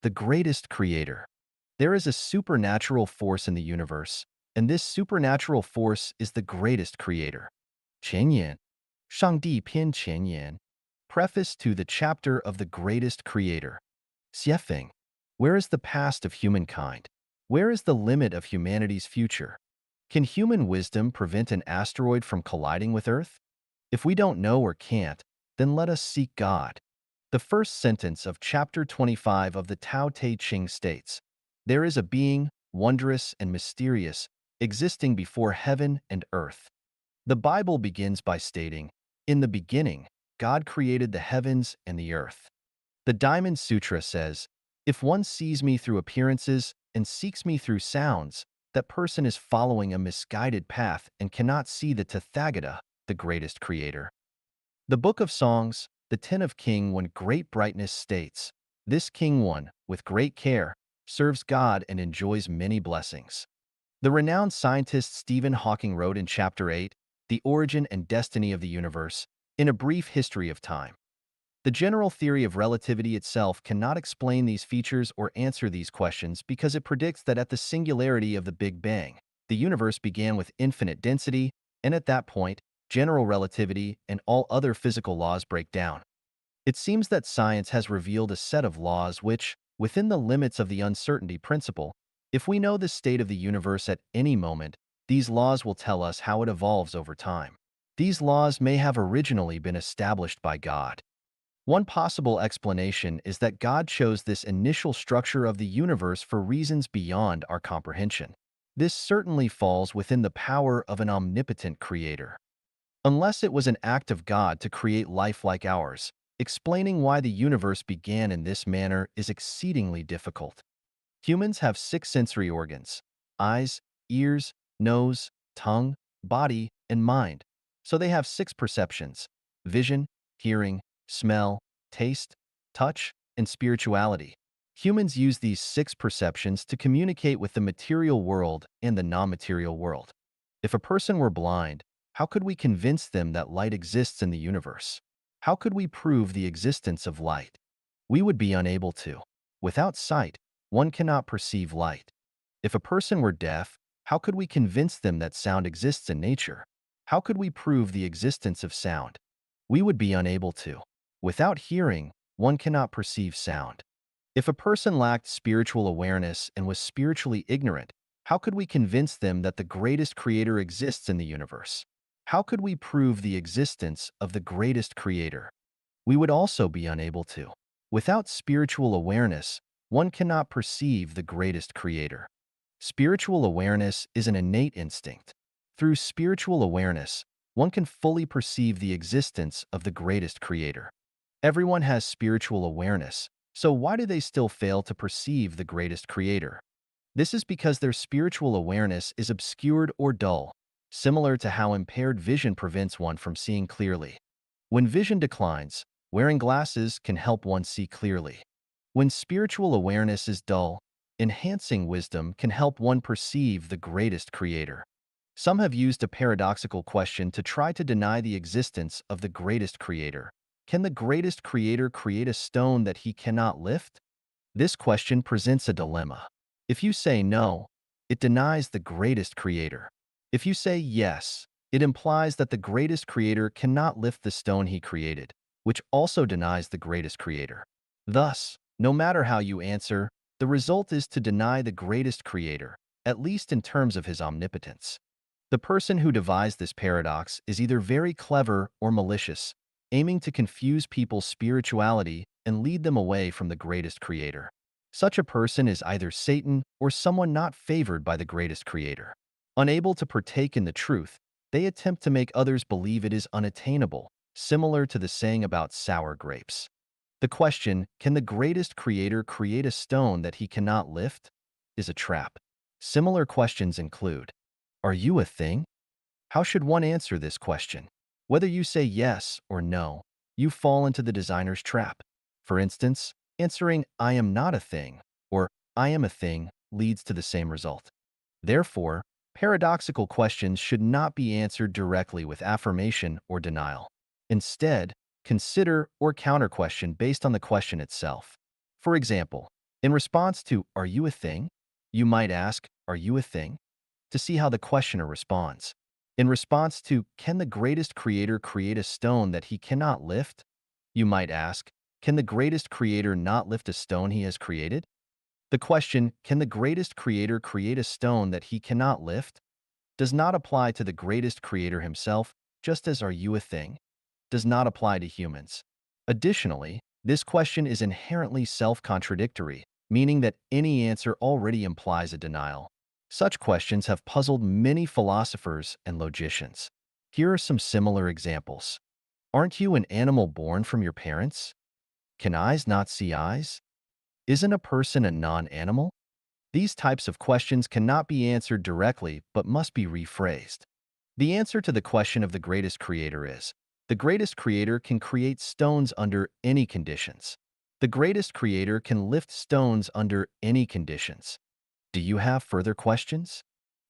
the greatest creator. There is a supernatural force in the universe, and this supernatural force is the greatest creator. 前言, 上帝篇前言, preface to the chapter of the greatest creator. 写评, where is the past of humankind? Where is the limit of humanity's future? Can human wisdom prevent an asteroid from colliding with Earth? If we don't know or can't, then let us seek God. The first sentence of chapter 25 of the Tao Te Ching states, "There is a being, wondrous and mysterious, existing before heaven and earth." The Bible begins by stating, "In the beginning, God created the heavens and the earth." The Diamond Sutra says, "If one sees me through appearances and seeks me through sounds, that person is following a misguided path and cannot see the Tathagata, the greatest creator." The Book of Songs, the Ten of King One Great Brightness states, "This King One, with great care, serves God and enjoys many blessings." The renowned scientist Stephen Hawking wrote in Chapter 8, The Origin and Destiny of the Universe, in a brief history of time. The general theory of relativity itself cannot explain these features or answer these questions because it predicts that at the singularity of the Big Bang, the universe began with infinite density, and at that point, general relativity and all other physical laws break down. It seems that science has revealed a set of laws which, within the limits of the uncertainty principle, if we know the state of the universe at any moment, these laws will tell us how it evolves over time. These laws may have originally been established by God. One possible explanation is that God chose this initial structure of the universe for reasons beyond our comprehension. This certainly falls within the power of an omnipotent creator. Unless it was an act of God to create life like ours, explaining why the universe began in this manner is exceedingly difficult. Humans have six sensory organs: eyes, ears, nose, tongue, body, and mind. So they have six perceptions: vision, hearing, smell, taste, touch, and spirituality. Humans use these six perceptions to communicate with the material world and the non-material world. If a person were blind, how could we convince them that light exists in the universe? How could we prove the existence of light? We would be unable to. Without sight, one cannot perceive light. If a person were deaf, how could we convince them that sound exists in nature? How could we prove the existence of sound? We would be unable to. Without hearing, one cannot perceive sound. If a person lacked spiritual awareness and was spiritually ignorant, how could we convince them that the greatest creator exists in the universe? How could we prove the existence of the greatest creator? We would also be unable to. Without spiritual awareness, one cannot perceive the greatest creator. Spiritual awareness is an innate instinct. Through spiritual awareness, one can fully perceive the existence of the greatest creator. Everyone has spiritual awareness, so why do they still fail to perceive the greatest creator? This is because their spiritual awareness is obscured or dull, similar to how impaired vision prevents one from seeing clearly. When vision declines, wearing glasses can help one see clearly. When spiritual awareness is dull, enhancing wisdom can help one perceive the greatest creator. Some have used a paradoxical question to try to deny the existence of the greatest creator. Can the greatest creator create a stone that he cannot lift? This question presents a dilemma. If you say no, it denies the greatest creator. If you say yes, it implies that the greatest creator cannot lift the stone he created, which also denies the greatest creator. Thus, no matter how you answer, the result is to deny the greatest creator, at least in terms of his omnipotence. The person who devised this paradox is either very clever or malicious, aiming to confuse people's spirituality and lead them away from the greatest creator. Such a person is either Satan or someone not favored by the greatest creator. Unable to partake in the truth, they attempt to make others believe it is unattainable, similar to the saying about sour grapes. The question, can the greatest creator create a stone that he cannot lift, is a trap. Similar questions include, are you a thing? How should one answer this question? Whether you say yes or no, you fall into the designer's trap. For instance, answering I am not a thing or I am a thing leads to the same result. Therefore, paradoxical questions should not be answered directly with affirmation or denial. Instead, consider or counter-question based on the question itself. For example, In response to, "Are you a thing?" you might ask, "Are you a thing?" to see how the questioner responds. In response to, "Can the greatest creator create a stone that he cannot lift?" you might ask, "Can the greatest creator not lift a stone he has created?" The question, "Can the greatest creator create a stone that he cannot lift?" does not apply to the greatest creator himself, just as "Are you a thing?" does not apply to humans. Additionally, this question is inherently self-contradictory, meaning that any answer already implies a denial. Such questions have puzzled many philosophers and logicians. Here are some similar examples. Aren't you an animal born from your parents? Can eyes not see eyes? Isn't a person a non-animal? These types of questions cannot be answered directly but must be rephrased. The answer to the question of the greatest creator is, the greatest creator can create stones under any conditions. The greatest creator can lift stones under any conditions. Do you have further questions?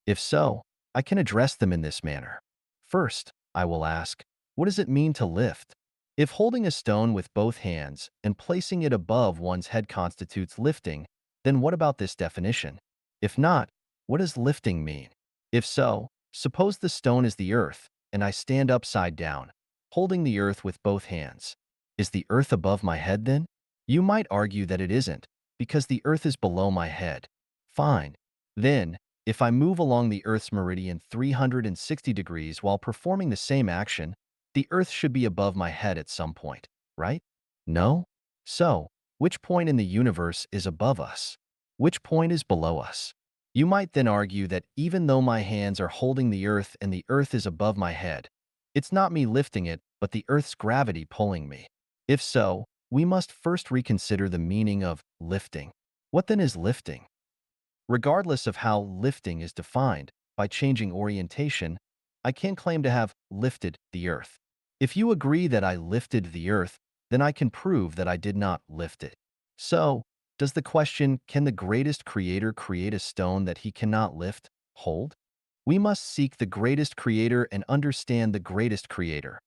If so, I can address them in this manner. First, I will ask, what does it mean to lift? If holding a stone with both hands and placing it above one's head constitutes lifting, then what about this definition? If not, what does lifting mean? If so, suppose the stone is the earth, and I stand upside down, holding the earth with both hands. Is the earth above my head then? You might argue that it isn't, because the earth is below my head. Fine. Then, if I move along the Earth's meridian 360 degrees while performing the same action, the Earth should be above my head at some point, right? No? So, which point in the universe is above us? Which point is below us? You might then argue that even though my hands are holding the Earth and the Earth is above my head, it's not me lifting it, but the Earth's gravity pulling me. If so, we must first reconsider the meaning of lifting. What then is lifting? Regardless of how lifting is defined, by changing orientation, I can claim to have lifted the earth. If you agree that I lifted the earth, then I can prove that I did not lift it. So, does the question, "Can the greatest creator create a stone that he cannot lift?" hold? We must seek the greatest creator and understand the greatest creator.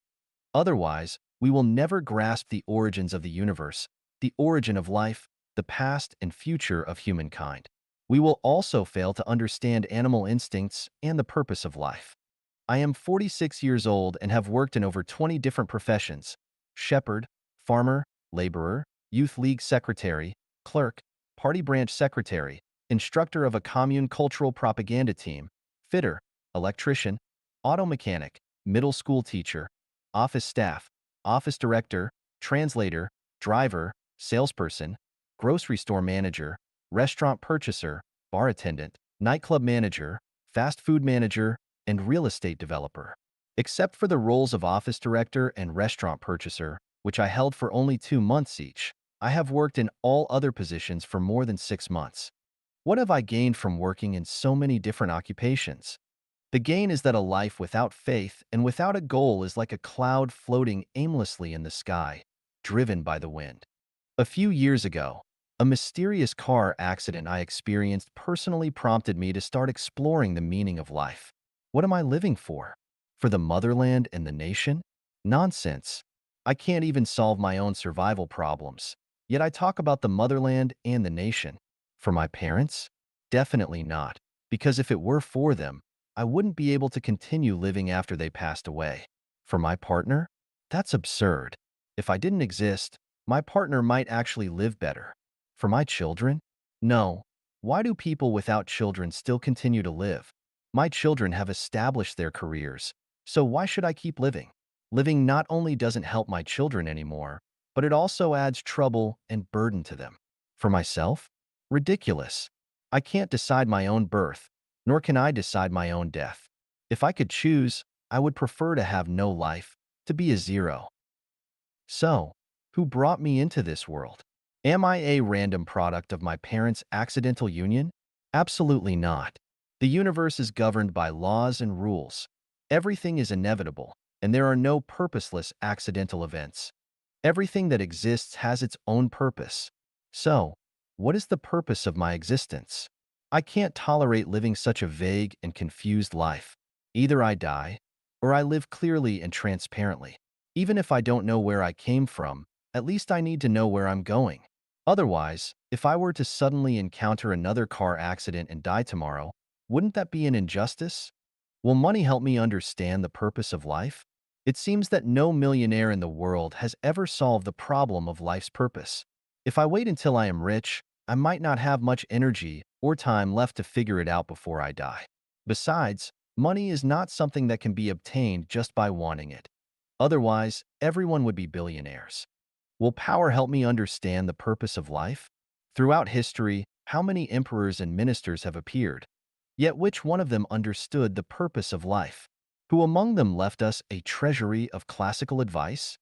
Otherwise, we will never grasp the origins of the universe, the origin of life, the past and future of humankind. We will also fail to understand animal instincts and the purpose of life. I am 46 years old and have worked in over 20 different professions: shepherd, farmer, laborer, youth league secretary, clerk, party branch secretary, instructor of a commune cultural propaganda team, fitter, electrician, auto mechanic, middle school teacher, office staff, office director, translator, driver, salesperson, grocery store manager, restaurant purchaser, bar attendant, nightclub manager, fast food manager, and real estate developer. Except for the roles of office director and restaurant purchaser, which I held for only 2 months each, I have worked in all other positions for more than 6 months. What have I gained from working in so many different occupations? The gain is that a life without faith and without a goal is like a cloud floating aimlessly in the sky, driven by the wind. A few years ago, a mysterious car accident I experienced personally prompted me to start exploring the meaning of life. What am I living for? For the motherland and the nation? Nonsense. I can't even solve my own survival problems. Yet I talk about the motherland and the nation. For my parents? Definitely not, because if it were for them, I wouldn't be able to continue living after they passed away. For my partner? That's absurd. If I didn't exist, my partner might actually live better. For my children? No. Why do people without children still continue to live? My children have established their careers, so why should I keep living? Living not only doesn't help my children anymore, but it also adds trouble and burden to them. For myself? Ridiculous. I can't decide my own birth, nor can I decide my own death. If I could choose, I would prefer to have no life, to be a zero. So, who brought me into this world? Am I a random product of my parents' accidental union? Absolutely not. The universe is governed by laws and rules. Everything is inevitable, and there are no purposeless accidental events. Everything that exists has its own purpose. So, what is the purpose of my existence? I can't tolerate living such a vague and confused life. Either I die, or I live clearly and transparently. Even if I don't know where I came from, at least I need to know where I'm going. Otherwise, if I were to suddenly encounter another car accident and die tomorrow, wouldn't that be an injustice? Will money help me understand the purpose of life? It seems that no millionaire in the world has ever solved the problem of life's purpose. If I wait until I am rich, I might not have much energy or time left to figure it out before I die. Besides, money is not something that can be obtained just by wanting it. Otherwise, everyone would be billionaires. Will power help me understand the purpose of life? Throughout history, how many emperors and ministers have appeared? Yet which one of them understood the purpose of life? Who among them left us a treasury of classical advice?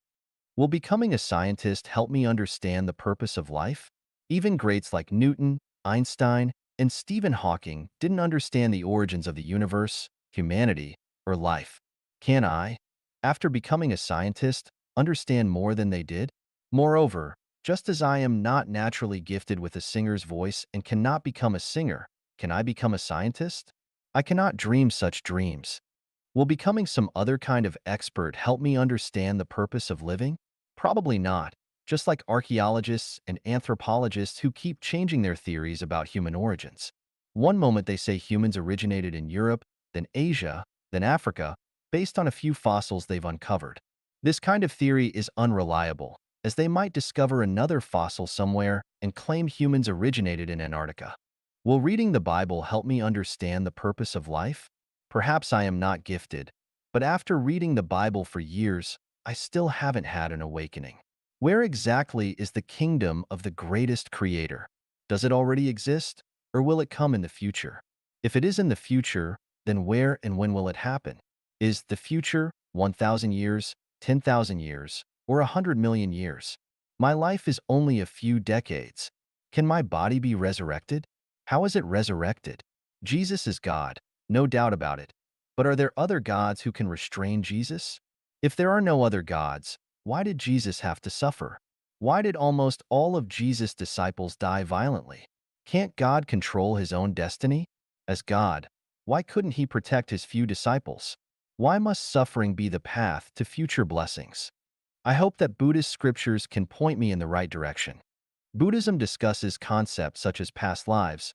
Will becoming a scientist help me understand the purpose of life? Even greats like Newton, Einstein, and Stephen Hawking didn't understand the origins of the universe, humanity, or life. Can I, after becoming a scientist, understand more than they did? Moreover, just as I am not naturally gifted with a singer's voice and cannot become a singer, can I become a scientist? I cannot dream such dreams. Will becoming some other kind of expert help me understand the purpose of living? Probably not, just like archaeologists and anthropologists who keep changing their theories about human origins. One moment they say humans originated in Europe, then Asia, then Africa, based on a few fossils they've uncovered. This kind of theory is unreliable, as they might discover another fossil somewhere and claim humans originated in Antarctica. Will reading the Bible help me understand the purpose of life? Perhaps I am not gifted, but after reading the Bible for years, I still haven't had an awakening. Where exactly is the kingdom of the greatest creator? Does it already exist, or will it come in the future? If it is in the future, then where and when will it happen? Is the future 1,000 years, 10,000 years, or 100 million years? My life is only a few decades. Can my body be resurrected? How is it resurrected? Jesus is God, no doubt about it. But are there other gods who can restrain Jesus? If there are no other gods, why did Jesus have to suffer? Why did almost all of Jesus' disciples die violently? Can't God control his own destiny? As God, why couldn't he protect his few disciples? Why must suffering be the path to future blessings? I hope that Buddhist scriptures can point me in the right direction. Buddhism discusses concepts such as past lives,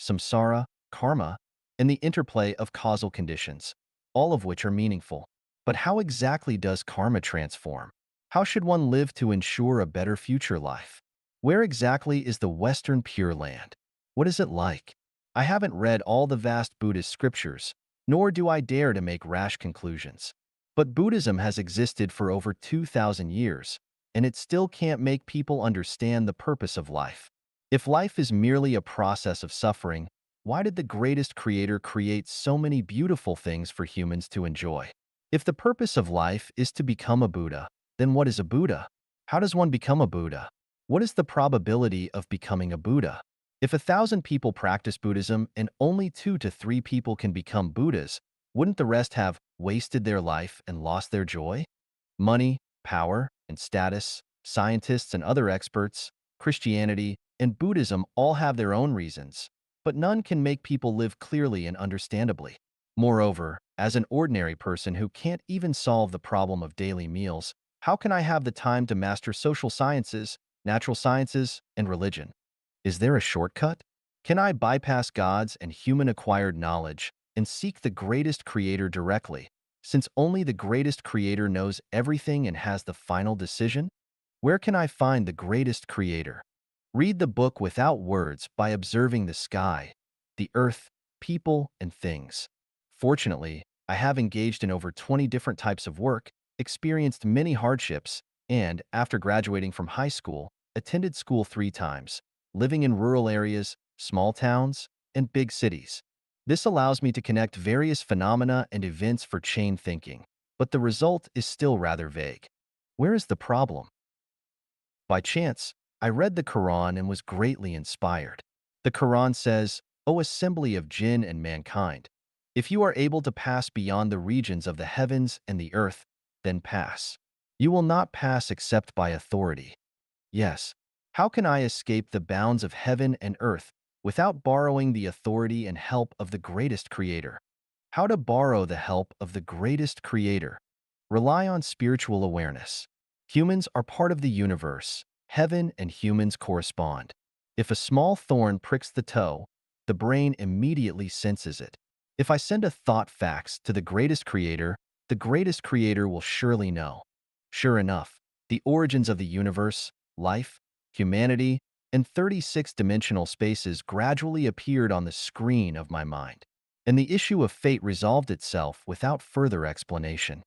samsara, karma, and the interplay of causal conditions, all of which are meaningful. But how exactly does karma transform? How should one live to ensure a better future life? Where exactly is the Western Pure Land? What is it like? I haven't read all the vast Buddhist scriptures, nor do I dare to make rash conclusions. But Buddhism has existed for over 2,000 years, and it still can't make people understand the purpose of life. If life is merely a process of suffering, why did the greatest creator create so many beautiful things for humans to enjoy? If the purpose of life is to become a Buddha, then what is a Buddha? How does one become a Buddha? What is the probability of becoming a Buddha? If 1,000 people practice Buddhism and only 2 to 3 people can become Buddhas, wouldn't the rest have wasted their life and lost their joy? Money, power, and status, scientists and other experts, Christianity, and Buddhism all have their own reasons, but none can make people live clearly and understandably. Moreover, as an ordinary person who can't even solve the problem of daily meals, how can I have the time to master social sciences, natural sciences, and religion? Is there a shortcut? Can I bypass God's and human-acquired knowledge and seek the greatest creator directly, since only the greatest creator knows everything and has the final decision? Where can I find the greatest creator? Read the book without words by observing the sky, the earth, people, and things. Fortunately, I have engaged in over 20 different types of work, experienced many hardships, and, after graduating from high school, attended school 3 times, living in rural areas, small towns, and big cities. This allows me to connect various phenomena and events for chain thinking, but the result is still rather vague. Where is the problem? By chance, I read the Quran and was greatly inspired. The Quran says, "O assembly of jinn and mankind, if you are able to pass beyond the regions of the heavens and the earth, then pass. You will not pass except by authority." Yes, how can I escape the bounds of heaven and earth without borrowing the authority and help of the greatest creator? How to borrow the help of the greatest creator? Rely on spiritual awareness. Humans are part of the universe, Heaven and humans correspond. If a small thorn pricks the toe, the brain immediately senses it. If I send a thought fax to the greatest creator will surely know. Sure enough, the origins of the universe, life, humanity, and 36-dimensional spaces gradually appeared on the screen of my mind. And the issue of fate resolved itself without further explanation.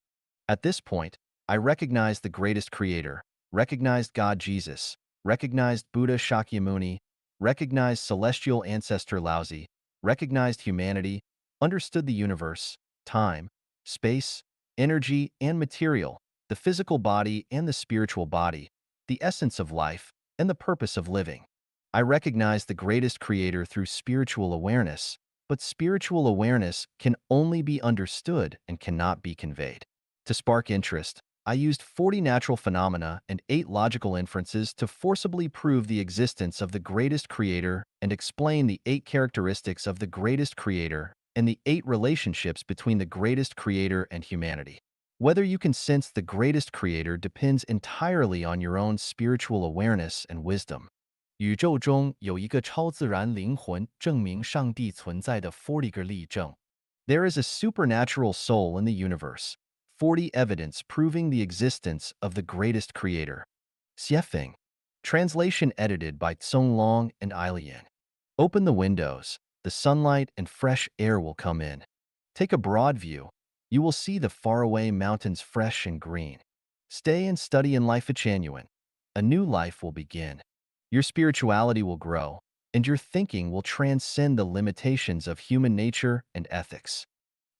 At this point, I recognized the greatest creator, recognized God Jesus, recognized Buddha Shakyamuni, recognized celestial ancestor Laozi, recognized humanity, understood the universe, time, space, energy, and material, the physical body and the spiritual body, the essence of life, and the purpose of living. I recognized the greatest creator through spiritual awareness, but spiritual awareness can only be understood and cannot be conveyed. To spark interest, I used 40 natural phenomena and 8 logical inferences to forcibly prove the existence of the greatest creator and explain the 8 characteristics of the greatest creator and the 8 relationships between the greatest creator and humanity. Whether you can sense the greatest creator depends entirely on your own spiritual awareness and wisdom. 宇宙中有一个超自然灵魂证明上帝存在的40个例证。There is a supernatural soul in the universe, 40 evidence proving the existence of the greatest creator. Xiefeng. Translation edited by Tsong Long and Ailian. Open the windows. The sunlight and fresh air will come in. Take a broad view. You will see the faraway mountains fresh and green. Stay and study in Life Genuine. A new life will begin. Your spirituality will grow, and your thinking will transcend the limitations of human nature and ethics.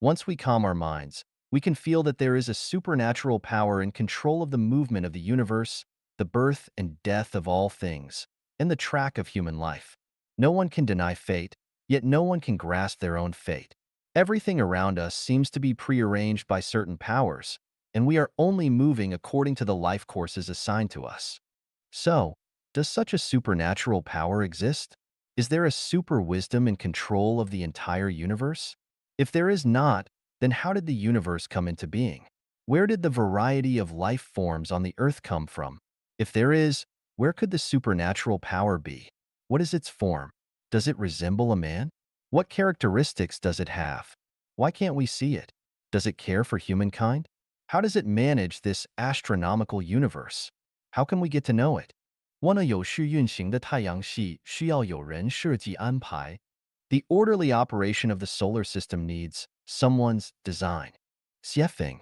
Once we calm our minds, we can feel that there is a supernatural power in control of the movement of the universe, the birth and death of all things, and the track of human life. No one can deny fate, yet no one can grasp their own fate. Everything around us seems to be prearranged by certain powers, and we are only moving according to the life courses assigned to us. So, does such a supernatural power exist? Is there a super wisdom in control of the entire universe? If there is not, then how did the universe come into being? Where did the variety of life forms on the earth come from? If there is, where could the supernatural power be? What is its form? Does it resemble a man? What characteristics does it have? Why can't we see it? Does it care for humankind? How does it manage this astronomical universe? How can we get to know it? wanna有序运行的太阳系需要有人设计安排。The orderly operation of the solar system needs someone's design. Xiefeng.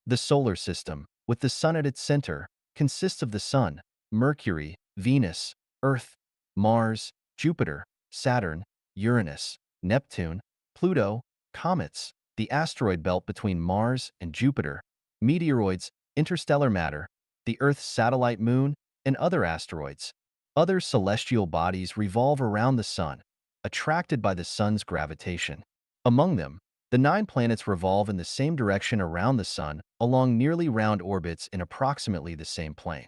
The solar system, with the sun at its center, consists of the Sun, Mercury, Venus, Earth, Mars, Jupiter, Saturn, Uranus, Neptune, Pluto, comets, the asteroid belt between Mars and Jupiter, meteoroids, interstellar matter, the Earth's satellite moon, and other asteroids. Other celestial bodies revolve around the Sun, attracted by the Sun's gravitation. Among them, the 9 planets revolve in the same direction around the Sun along nearly round orbits in approximately the same plane.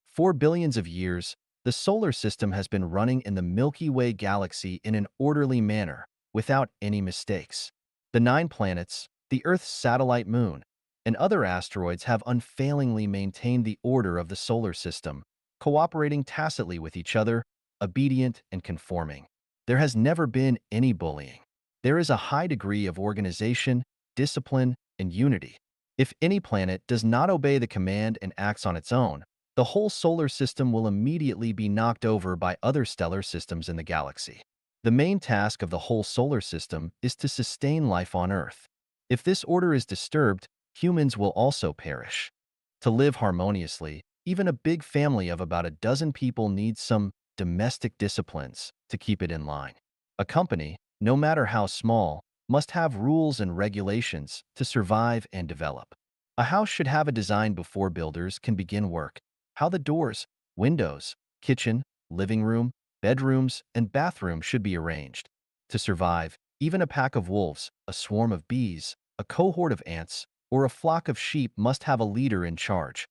For billions of years, the solar system has been running in the Milky Way galaxy in an orderly manner, without any mistakes. The 9 planets, the Earth's satellite moon, and other asteroids have unfailingly maintained the order of the solar system, cooperating tacitly with each other, obedient and conforming. There has never been any bullying. There is a high degree of organization, discipline, and unity. If any planet does not obey the command and acts on its own, the whole solar system will immediately be knocked over by other stellar systems in the galaxy. The main task of the whole solar system is to sustain life on Earth. If this order is disturbed, humans will also perish. To live harmoniously, even a big family of about a dozen people needs some domestic disciplines to keep it in line. A company, no matter how small, must have rules and regulations to survive and develop. A house should have a design before builders can begin work. How the doors, windows, kitchen, living room, bedrooms, and bathroom should be arranged. To survive, even a pack of wolves, a swarm of bees, a cohort of ants, or a flock of sheep must have a leader in charge.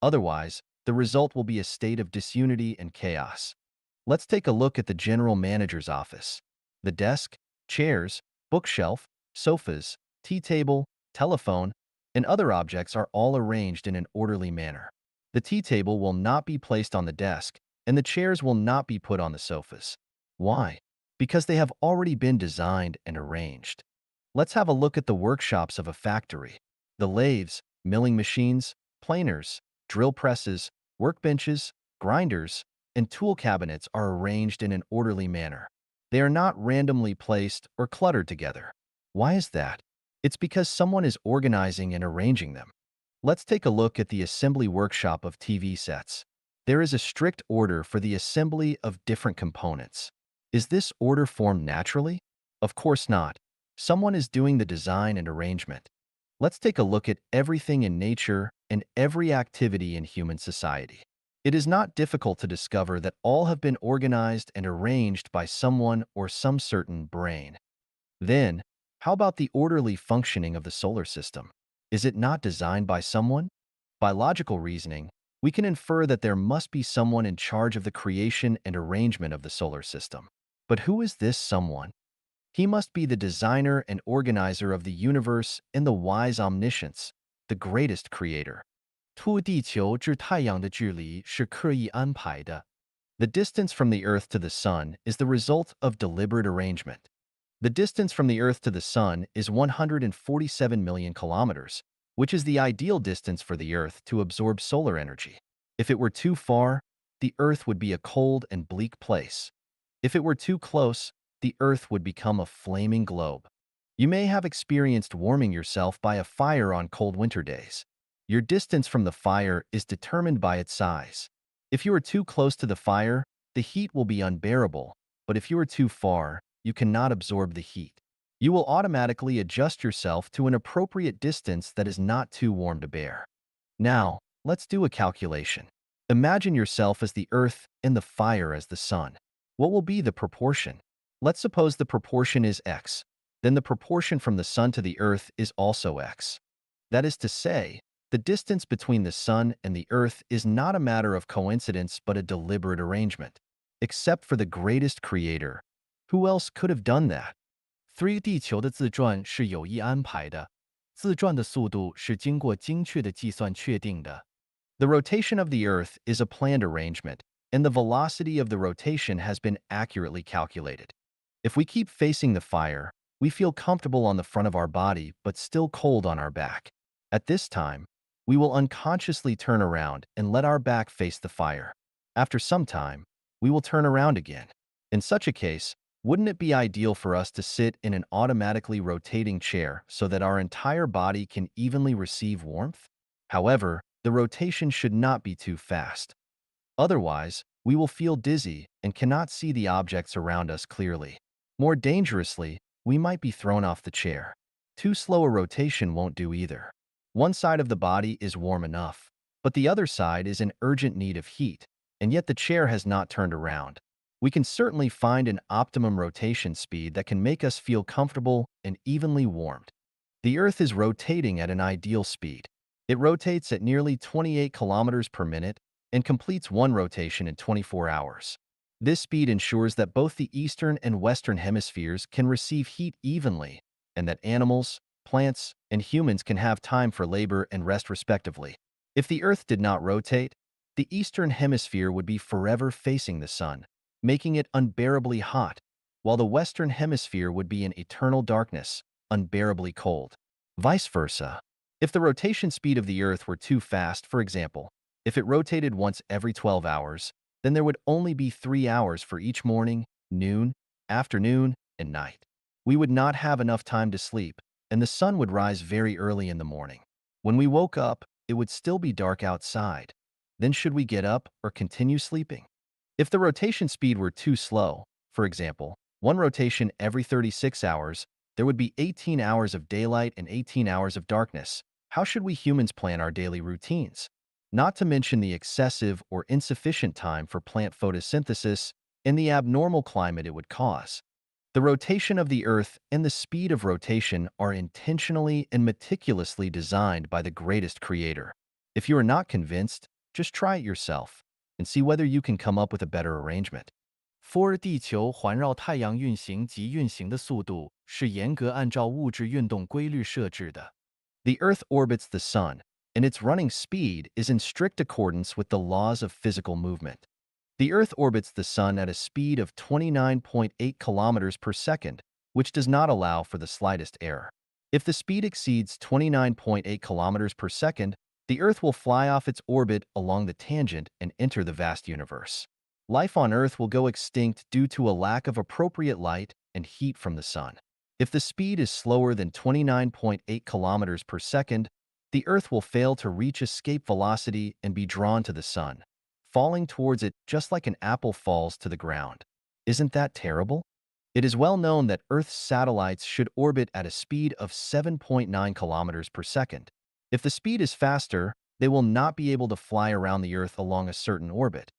Otherwise, the result will be a state of disunity and chaos. Let's take a look at the general manager's office. The desk, chairs, bookshelf, sofas, tea table, telephone, and other objects are all arranged in an orderly manner. The tea table will not be placed on the desk, and the chairs will not be put on the sofas. Why? Because they have already been designed and arranged. Let's have a look at the workshops of a factory. The lathes, milling machines, planers, drill presses, workbenches, grinders, and tool cabinets are arranged in an orderly manner. They are not randomly placed or cluttered together. Why is that? It's because someone is organizing and arranging them. Let's take a look at the assembly workshop of TV sets. There is a strict order for the assembly of different components. Is this order formed naturally? Of course not. Someone is doing the design and arrangement. Let's take a look at everything in nature and every activity in human society. It is not difficult to discover that all have been organized and arranged by someone or some certain brain. Then, how about the orderly functioning of the solar system? Is it not designed by someone? By logical reasoning, we can infer that there must be someone in charge of the creation and arrangement of the solar system. But who is this someone? He must be the designer and organizer of the universe and the wise omniscience, the greatest creator. 凸地球至太阳的距离是刻意安排的. The distance from the Earth to the Sun is the result of deliberate arrangement. The distance from the Earth to the Sun is 147 million kilometers, which is the ideal distance for the Earth to absorb solar energy. If it were too far, the Earth would be a cold and bleak place. If it were too close, the Earth would become a flaming globe. You may have experienced warming yourself by a fire on cold winter days. Your distance from the fire is determined by its size. If you are too close to the fire, the heat will be unbearable, but if you are too far, you cannot absorb the heat. You will automatically adjust yourself to an appropriate distance that is not too warm to bear. Now, let's do a calculation. Imagine yourself as the Earth and the fire as the sun. What will be the proportion? Let's suppose the proportion is x. Then the proportion from the sun to the Earth is also x. That is to say, the distance between the sun and the Earth is not a matter of coincidence but a deliberate arrangement. Except for the greatest creator, who else could have done that? 3. 地球的自转是有意安排的，自转的速度是经过精确的计算确定的。The rotation of the Earth is a planned arrangement, and the velocity of the rotation has been accurately calculated. If we keep facing the fire, we feel comfortable on the front of our body but still cold on our back. At this time, we will unconsciously turn around and let our back face the fire. After some time, we will turn around again. In such a case, wouldn't it be ideal for us to sit in an automatically rotating chair so that our entire body can evenly receive warmth? However, the rotation should not be too fast. Otherwise, we will feel dizzy and cannot see the objects around us clearly. More dangerously, we might be thrown off the chair. Too slow a rotation won't do either. One side of the body is warm enough, but the other side is in urgent need of heat, and yet the chair has not turned around. We can certainly find an optimum rotation speed that can make us feel comfortable and evenly warmed. The Earth is rotating at an ideal speed. It rotates at nearly 28 kilometers per minute and completes one rotation in 24 hours. This speed ensures that both the eastern and western hemispheres can receive heat evenly, and that animals, plants, and humans can have time for labor and rest respectively. If the Earth did not rotate, the eastern hemisphere would be forever facing the sun, making it unbearably hot, while the western hemisphere would be in eternal darkness, unbearably cold. Vice versa. If the rotation speed of the Earth were too fast, for example, if it rotated once every 12 hours, then there would only be 3 hours for each morning, noon, afternoon, and night. We would not have enough time to sleep, and the sun would rise very early in the morning. When we woke up, it would still be dark outside. Then should we get up or continue sleeping? If the rotation speed were too slow, for example, one rotation every 36 hours, there would be 18 hours of daylight and 18 hours of darkness. How should we humans plan our daily routines? Not to mention the excessive or insufficient time for plant photosynthesis and the abnormal climate it would cause. The rotation of the Earth and the speed of rotation are intentionally and meticulously designed by the greatest creator. If you are not convinced, just try it yourself and see whether you can come up with a better arrangement. 4. 地球环绕太阳运行及运行的速度是严格按照物质运动规律设置的。The Earth orbits the Sun, and its running speed is in strict accordance with the laws of physical movement. The Earth orbits the Sun at a speed of 29.8 kilometers per second, which does not allow for the slightest error. If the speed exceeds 29.8 kilometers per second, the Earth will fly off its orbit along the tangent and enter the vast universe. Life on Earth will go extinct due to a lack of appropriate light and heat from the Sun. If the speed is slower than 29.8 kilometers per second, the Earth will fail to reach escape velocity and be drawn to the Sun, falling towards it just like an apple falls to the ground. Isn't that terrible? It is well known that Earth's satellites should orbit at a speed of 7.9 kilometers per second. If the speed is faster, they will not be able to fly around the Earth along a certain orbit.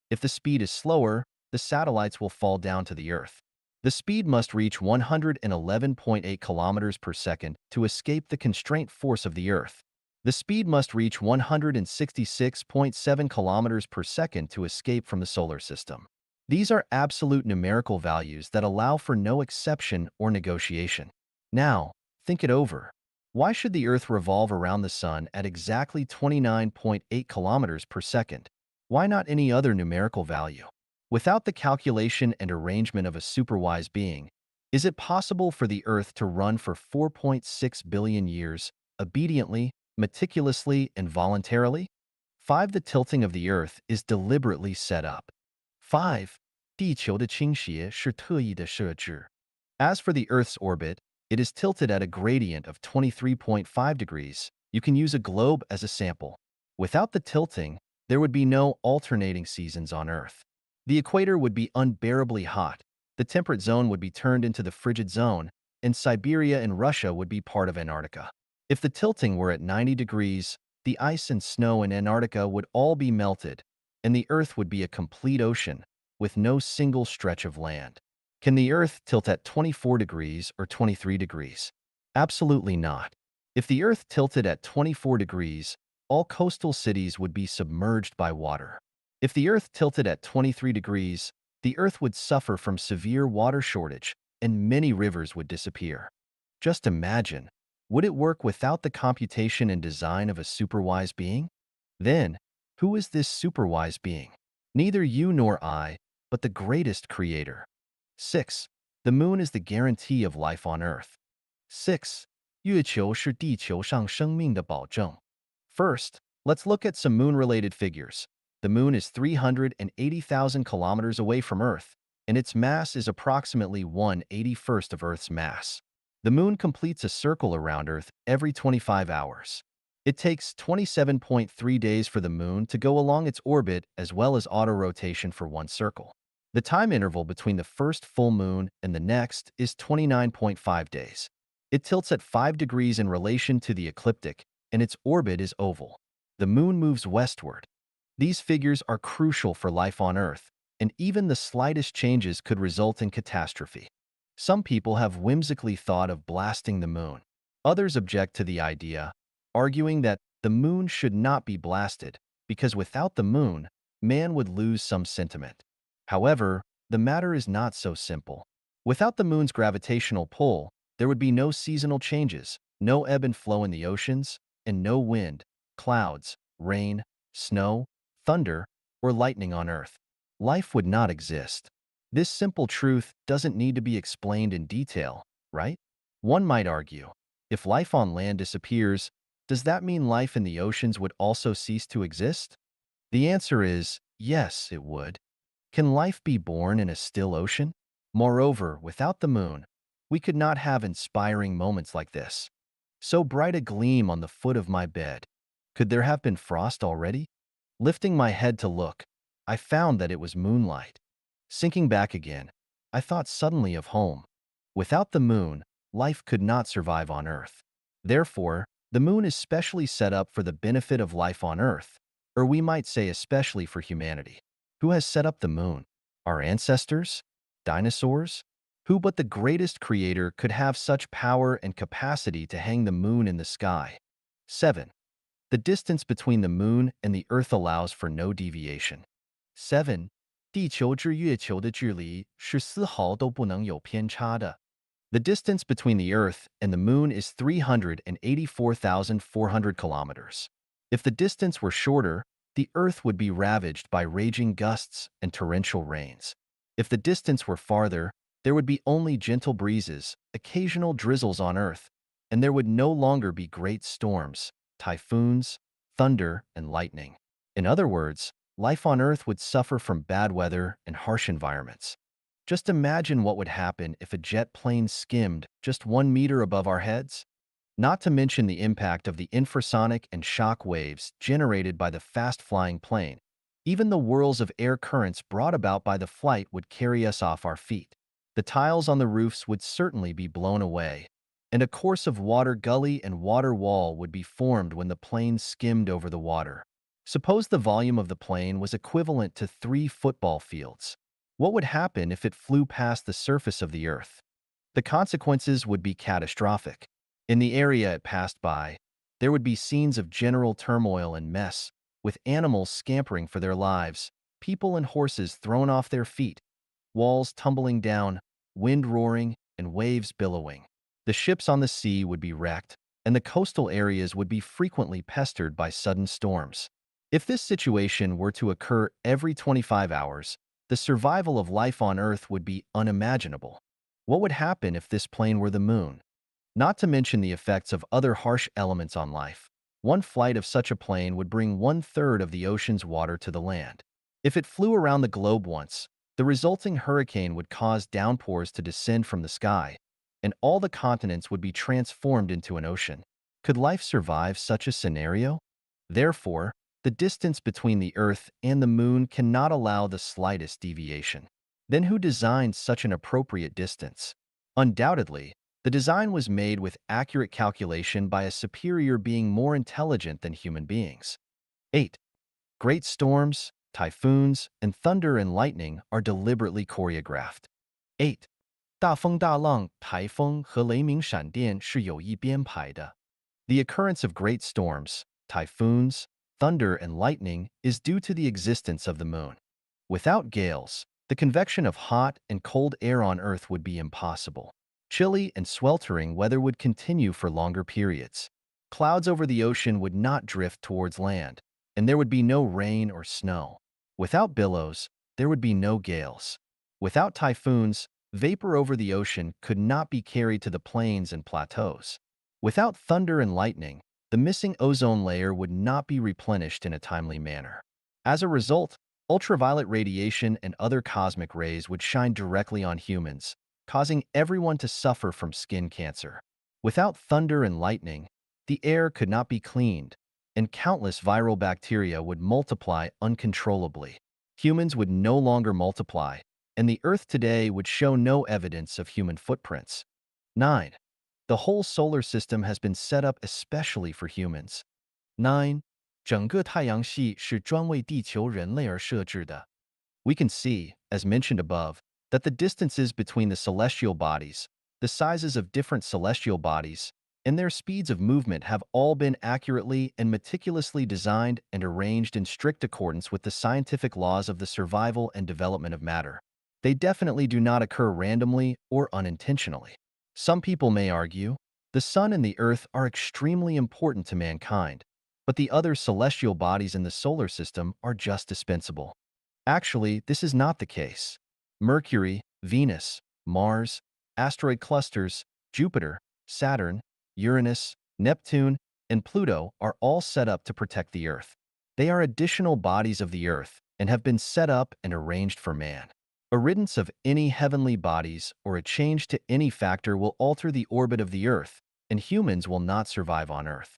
If the speed is slower, the satellites will fall down to the Earth. The speed must reach 111.8 kilometers per second to escape the constraint force of the Earth. The speed must reach 166.7 kilometers per second to escape from the solar system. These are absolute numerical values that allow for no exception or negotiation. Now, think it over. Why should the Earth revolve around the Sun at exactly 29.8 kilometers per second? Why not any other numerical value? Without the calculation and arrangement of a superwise being, is it possible for the Earth to run for 4.6 billion years, obediently, meticulously, and voluntarily? 5. The tilting of the Earth is deliberately set up. 5. 地球的倾斜是特意的设置. As for the Earth's orbit, it is tilted at a gradient of 23.5 degrees. You can use a globe as a sample. Without the tilting, there would be no alternating seasons on Earth. The equator would be unbearably hot, the temperate zone would be turned into the frigid zone, and Siberia and Russia would be part of Antarctica. If the tilting were at 90 degrees, the ice and snow in Antarctica would all be melted, and the Earth would be a complete ocean, with no single stretch of land. Can the Earth tilt at 24 degrees or 23 degrees? Absolutely not. If the Earth tilted at 24 degrees, all coastal cities would be submerged by water. If the Earth tilted at 23 degrees, the Earth would suffer from severe water shortage, and many rivers would disappear. Just imagine, would it work without the computation and design of a superwise being? Then, who is this superwise being? Neither you nor I, but the greatest creator. 6. The moon is the guarantee of life on Earth. 6. 月球是地球上生命的保证. First, let's look at some moon-related figures. The moon is 380,000 kilometers away from Earth, and its mass is approximately 1/81st of Earth's mass. The moon completes a circle around Earth every 25 hours. It takes 27.3 days for the moon to go along its orbit as well as auto-rotation for one circle. The time interval between the first full moon and the next is 29.5 days. It tilts at 5 degrees in relation to the ecliptic, and its orbit is oval. The moon moves westward. These figures are crucial for life on Earth, and even the slightest changes could result in catastrophe. Some people have whimsically thought of blasting the moon. Others object to the idea, arguing that the moon should not be blasted, because without the moon, man would lose some sentiment. However, the matter is not so simple. Without the moon's gravitational pull, there would be no seasonal changes, no ebb and flow in the oceans, and no wind, clouds, rain, snow, thunder, or lightning on Earth. Life would not exist. This simple truth doesn't need to be explained in detail, right? One might argue, if life on land disappears, does that mean life in the oceans would also cease to exist? The answer is yes, it would. Can life be born in a still ocean? Moreover, without the moon, we could not have inspiring moments like this. So bright a gleam on the foot of my bed. Could there have been frost already? Lifting my head to look, I found that it was moonlight. Sinking back again, I thought suddenly of home. Without the moon, life could not survive on Earth. Therefore, the moon is specially set up for the benefit of life on Earth, or we might say especially for humanity. Who has set up the moon? Our ancestors? Dinosaurs? Who but the greatest creator could have such power and capacity to hang the moon in the sky? 7. The distance between the moon and the Earth allows for no deviation. 7. 地球至月球的距离是丝毫都不能有偏差的. The distance between the Earth and the moon is 384,400 kilometers. If the distance were shorter, the Earth would be ravaged by raging gusts and torrential rains. If the distance were farther, there would be only gentle breezes, occasional drizzles on Earth, and there would no longer be great storms, typhoons, thunder, and lightning. In other words, life on Earth would suffer from bad weather and harsh environments. Just imagine what would happen if a jet plane skimmed just 1 meter above our heads. Not to mention the impact of the infrasonic and shock waves generated by the fast-flying plane. Even the whirls of air currents brought about by the flight would carry us off our feet. The tiles on the roofs would certainly be blown away, and a course of water gully and water wall would be formed when the plane skimmed over the water. Suppose the volume of the plane was equivalent to 3 football fields. What would happen if it flew past the surface of the Earth? The consequences would be catastrophic. In the area it passed by, there would be scenes of general turmoil and mess, with animals scampering for their lives, people and horses thrown off their feet, walls tumbling down, wind roaring, and waves billowing. The ships on the sea would be wrecked, and the coastal areas would be frequently pestered by sudden storms. If this situation were to occur every 25 hours, the survival of life on Earth would be unimaginable. What would happen if this plane were the moon? Not to mention the effects of other harsh elements on life. One flight of such a plane would bring 1/3 of the ocean's water to the land. If it flew around the globe once, the resulting hurricane would cause downpours to descend from the sky, and all the continents would be transformed into an ocean. Could life survive such a scenario? Therefore, the distance between the Earth and the Moon cannot allow the slightest deviation. Then who designed such an appropriate distance? Undoubtedly, the design was made with accurate calculation by a superior being more intelligent than human beings. 8. Great storms, typhoons, and thunder and lightning are deliberately choreographed. 8. 大风大浪、台风和雷鸣闪电是有意编排的. The occurrence of great storms, typhoons, thunder, and lightning is due to the existence of the moon. Without gales, the convection of hot and cold air on Earth would be impossible. Chilly and sweltering weather would continue for longer periods. Clouds over the ocean would not drift towards land, and there would be no rain or snow. Without billows, there would be no gales. Without typhoons, vapor over the ocean could not be carried to the plains and plateaus. Without thunder and lightning, the missing ozone layer would not be replenished in a timely manner. As a result, ultraviolet radiation and other cosmic rays would shine directly on humans, causing everyone to suffer from skin cancer. Without thunder and lightning, the air could not be cleaned, and countless viral bacteria would multiply uncontrollably. Humans would no longer multiply, and the Earth today would show no evidence of human footprints. 9. The whole solar system has been set up especially for humans. 9. 整个太阳系是专为地球人类而设置的. We can see, as mentioned above, that the distances between the celestial bodies, the sizes of different celestial bodies, and their speeds of movement have all been accurately and meticulously designed and arranged in strict accordance with the scientific laws of the survival and development of matter. They definitely do not occur randomly or unintentionally. Some people may argue, the Sun and the Earth are extremely important to mankind, but the other celestial bodies in the solar system are just dispensable. Actually, this is not the case. Mercury, Venus, Mars, asteroid clusters, Jupiter, Saturn, Uranus, Neptune, and Pluto are all set up to protect the Earth. They are additional bodies of the Earth and have been set up and arranged for man. A riddance of any heavenly bodies or a change to any factor will alter the orbit of the Earth, and humans will not survive on Earth.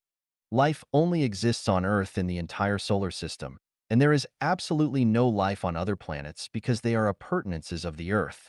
Life only exists on Earth in the entire solar system, and there is absolutely no life on other planets because they are appurtenances of the Earth.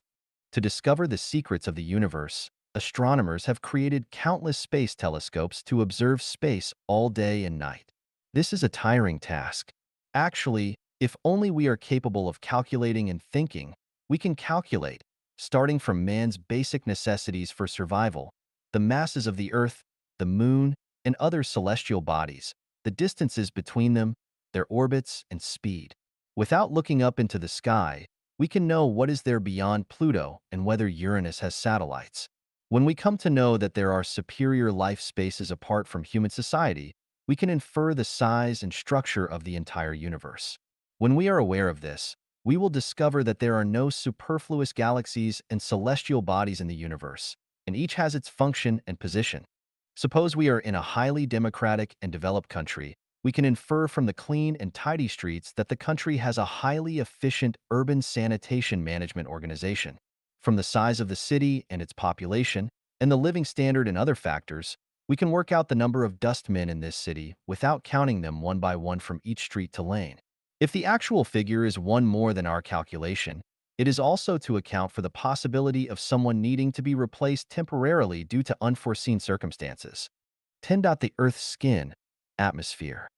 To discover the secrets of the universe, astronomers have created countless space telescopes to observe space all day and night. This is a tiring task. Actually, if only we are capable of calculating and thinking, we can calculate, starting from man's basic necessities for survival, the masses of the Earth, the Moon, and other celestial bodies, the distances between them, their orbits, and speed. Without looking up into the sky, we can know what is there beyond Pluto and whether Uranus has satellites. When we come to know that there are superior life spaces apart from human society, we can infer the size and structure of the entire universe. When we are aware of this, we will discover that there are no superfluous galaxies and celestial bodies in the universe, and each has its function and position. Suppose we are in a highly democratic and developed country. We can infer from the clean and tidy streets that the country has a highly efficient urban sanitation management organization. From the size of the city and its population, and the living standard and other factors, we can work out the number of dustmen in this city without counting them one by one from each street to lane. If the actual figure is one more than our calculation, it is also to account for the possibility of someone needing to be replaced temporarily due to unforeseen circumstances. 10. The Earth's skin, atmosphere.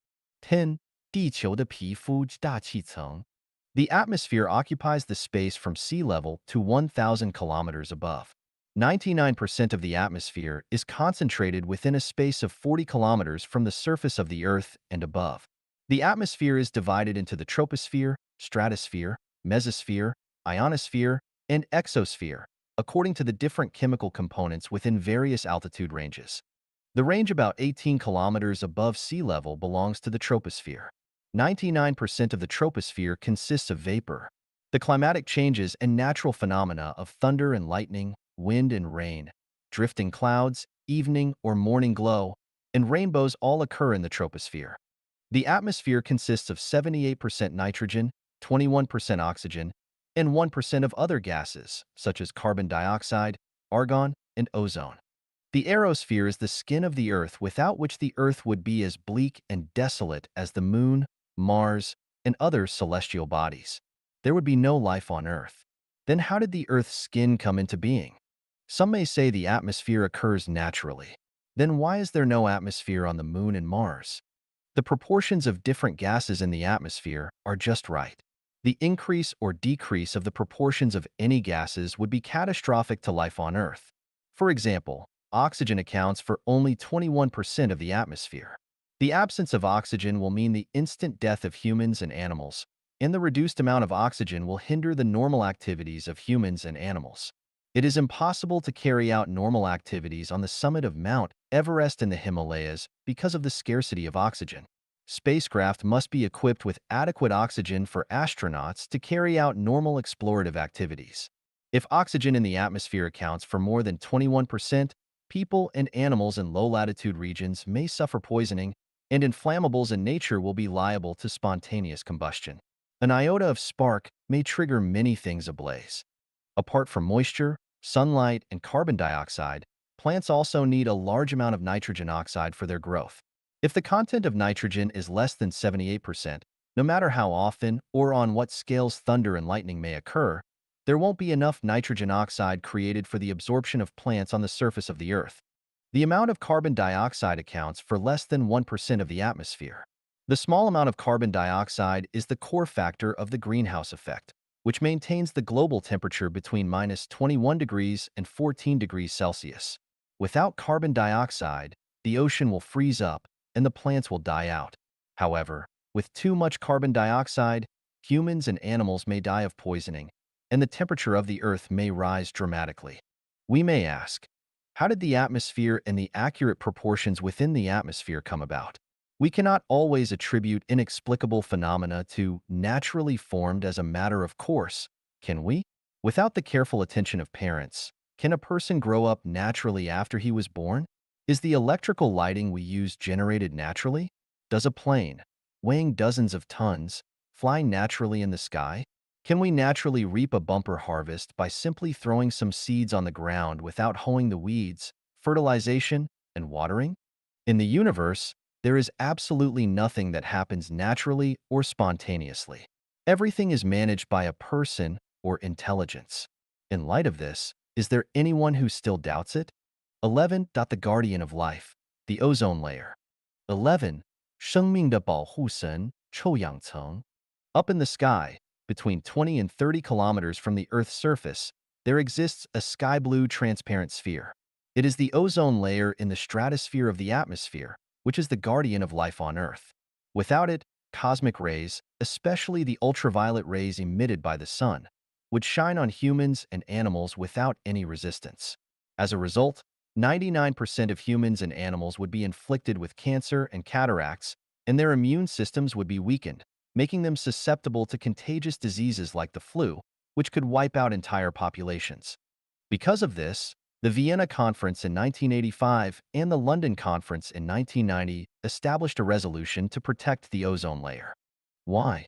10. 地球的皮肤大气层. The atmosphere occupies the space from sea level to 1,000 kilometers above. 99% of the atmosphere is concentrated within a space of 40 kilometers from the surface of the Earth and above. The atmosphere is divided into the troposphere, stratosphere, mesosphere, ionosphere, and exosphere, according to the different chemical components within various altitude ranges. The range about 18 kilometers above sea level belongs to the troposphere. 99% of the troposphere consists of vapor. The climatic changes and natural phenomena of thunder and lightning, wind and rain, drifting clouds, evening or morning glow, and rainbows all occur in the troposphere. The atmosphere consists of 78% nitrogen, 21% oxygen, and 1% of other gases, such as carbon dioxide, argon, and ozone. The aerosphere is the skin of the Earth without which the Earth would be as bleak and desolate as the Moon, Mars, and other celestial bodies. There would be no life on Earth. Then how did the Earth's skin come into being? Some may say the atmosphere occurs naturally. Then why is there no atmosphere on the Moon and Mars? The proportions of different gases in the atmosphere are just right. The increase or decrease of the proportions of any gases would be catastrophic to life on Earth. For example, oxygen accounts for only 21% of the atmosphere. The absence of oxygen will mean the instant death of humans and animals, and the reduced amount of oxygen will hinder the normal activities of humans and animals. It is impossible to carry out normal activities on the summit of Mount Everest in the Himalayas because of the scarcity of oxygen. Spacecraft must be equipped with adequate oxygen for astronauts to carry out normal explorative activities. If oxygen in the atmosphere accounts for more than 21%, people and animals in low-latitude regions may suffer poisoning, and inflammables in nature will be liable to spontaneous combustion. An iota of spark may trigger many things ablaze. Apart from moisture, sunlight, and carbon dioxide, plants also need a large amount of nitrogen oxide for their growth. If the content of nitrogen is less than 78%, no matter how often or on what scales thunder and lightning may occur, there won't be enough nitrogen oxide created for the absorption of plants on the surface of the Earth. The amount of carbon dioxide accounts for less than 1% of the atmosphere. The small amount of carbon dioxide is the core factor of the greenhouse effect, which maintains the global temperature between minus 21 degrees and 14 degrees Celsius. Without carbon dioxide, the ocean will freeze up and the plants will die out. However, with too much carbon dioxide, humans and animals may die of poisoning, and the temperature of the Earth may rise dramatically. We may ask, how did the atmosphere and the accurate proportions within the atmosphere come about? We cannot always attribute inexplicable phenomena to naturally formed as a matter of course, can we? Without the careful attention of parents, can a person grow up naturally after he was born? Is the electrical lighting we use generated naturally? Does a plane, weighing dozens of tons, fly naturally in the sky? Can we naturally reap a bumper harvest by simply throwing some seeds on the ground without hoeing the weeds, fertilization, and watering? In the universe, there is absolutely nothing that happens naturally or spontaneously. Everything is managed by a person or intelligence. In light of this, is there anyone who still doubts it? 11. The guardian of life, the ozone layer. 11. 生命的保护层, 臭氧层. Up in the sky, between 20 and 30 kilometers from the Earth's surface, there exists a sky-blue transparent sphere. It is the ozone layer in the stratosphere of the atmosphere, which is the guardian of life on Earth. Without it, cosmic rays, especially the ultraviolet rays emitted by the sun, would shine on humans and animals without any resistance. As a result, 99% of humans and animals would be inflicted with cancer and cataracts, and their immune systems would be weakened, making them susceptible to contagious diseases like the flu, which could wipe out entire populations. Because of this, the Vienna Conference in 1985 and the London Conference in 1990 established a resolution to protect the ozone layer. Why?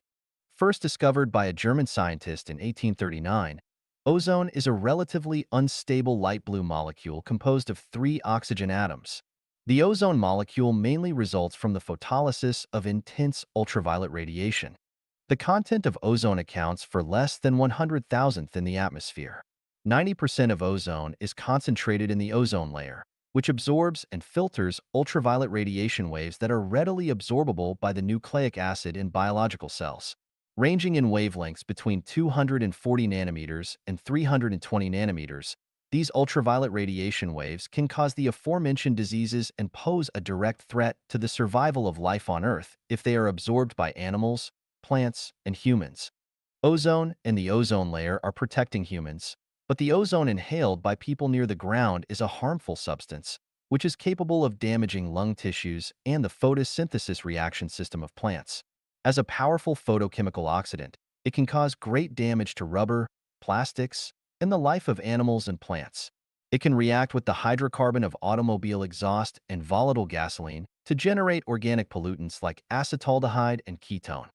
First discovered by a German scientist in 1839, ozone is a relatively unstable light blue molecule composed of three oxygen atoms. The ozone molecule mainly results from the photolysis of intense ultraviolet radiation. The content of ozone accounts for less than 100,000th in the atmosphere. 90% of ozone is concentrated in the ozone layer, which absorbs and filters ultraviolet radiation waves that are readily absorbable by the nucleic acid in biological cells. Ranging in wavelengths between 240 nanometers and 320 nanometers, these ultraviolet radiation waves can cause the aforementioned diseases and pose a direct threat to the survival of life on Earth if they are absorbed by animals, plants, and humans. Ozone and the ozone layer are protecting humans, but the ozone inhaled by people near the ground is a harmful substance, which is capable of damaging lung tissues and the photosynthesis reaction system of plants. As a powerful photochemical oxidant, it can cause great damage to rubber, plastics, and the life of animals and plants. It can react with the hydrocarbon of automobile exhaust and volatile gasoline to generate organic pollutants like acetaldehyde and ketone.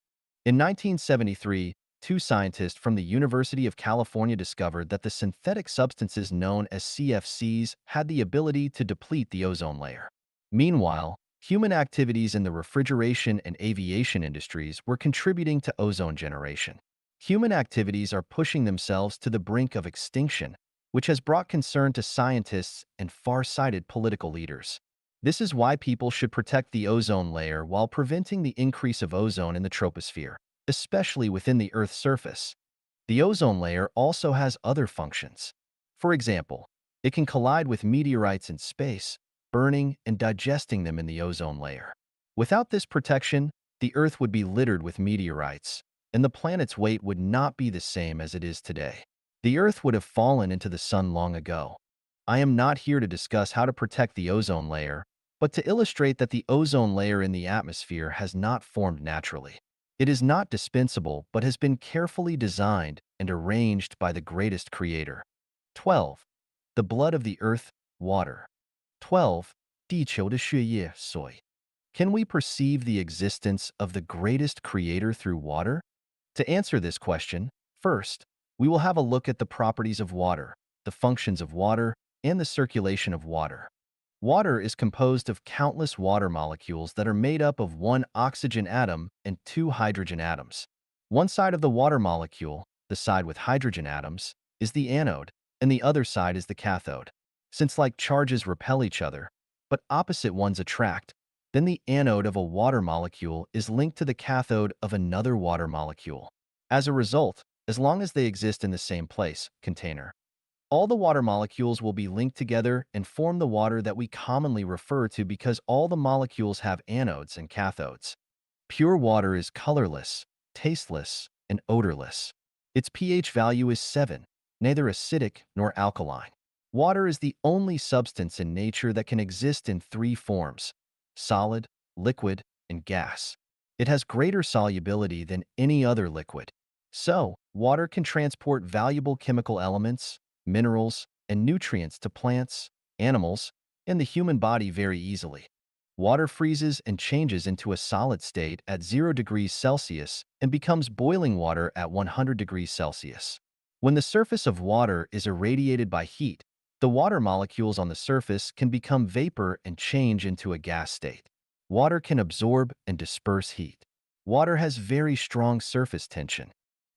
In 1973, two scientists from the University of California discovered that the synthetic substances known as CFCs had the ability to deplete the ozone layer. Meanwhile, human activities in the refrigeration and aviation industries were contributing to ozone generation. Human activities are pushing themselves to the brink of extinction, which has brought concern to scientists and far-sighted political leaders. This is why people should protect the ozone layer while preventing the increase of ozone in the troposphere, especially within the Earth's surface. The ozone layer also has other functions. For example, it can collide with meteorites in space, burning and digesting them in the ozone layer. Without this protection, the Earth would be littered with meteorites, and the planet's weight would not be the same as it is today. The Earth would have fallen into the sun long ago. I am not here to discuss how to protect the ozone layer, but to illustrate that the ozone layer in the atmosphere has not formed naturally. It is not dispensable but has been carefully designed and arranged by the greatest creator. 12. The blood of the earth, water. 12. 地球的血液, soy. Can we perceive the existence of the greatest creator through water? To answer this question, first, we will have a look at the properties of water, the functions of water, and the circulation of water. Water is composed of countless water molecules that are made up of one oxygen atom and two hydrogen atoms. One side of the water molecule, the side with hydrogen atoms, is the anode, and the other side is the cathode. Since like charges repel each other, but opposite ones attract, then the anode of a water molecule is linked to the cathode of another water molecule. As a result, as long as they exist in the same place, container, all the water molecules will be linked together and form the water that we commonly refer to because all the molecules have anodes and cathodes. Pure water is colorless, tasteless, and odorless. Its pH value is 7, neither acidic nor alkaline. Water is the only substance in nature that can exist in three forms: solid, liquid, and gas. It has greater solubility than any other liquid. So, water can transport valuable chemical elements, minerals, and nutrients to plants, animals, and the human body very easily. Water freezes and changes into a solid state at 0 degrees Celsius and becomes boiling water at 100 degrees Celsius. When the surface of water is irradiated by heat, the water molecules on the surface can become vapor and change into a gas state. Water can absorb and disperse heat. Water has very strong surface tension.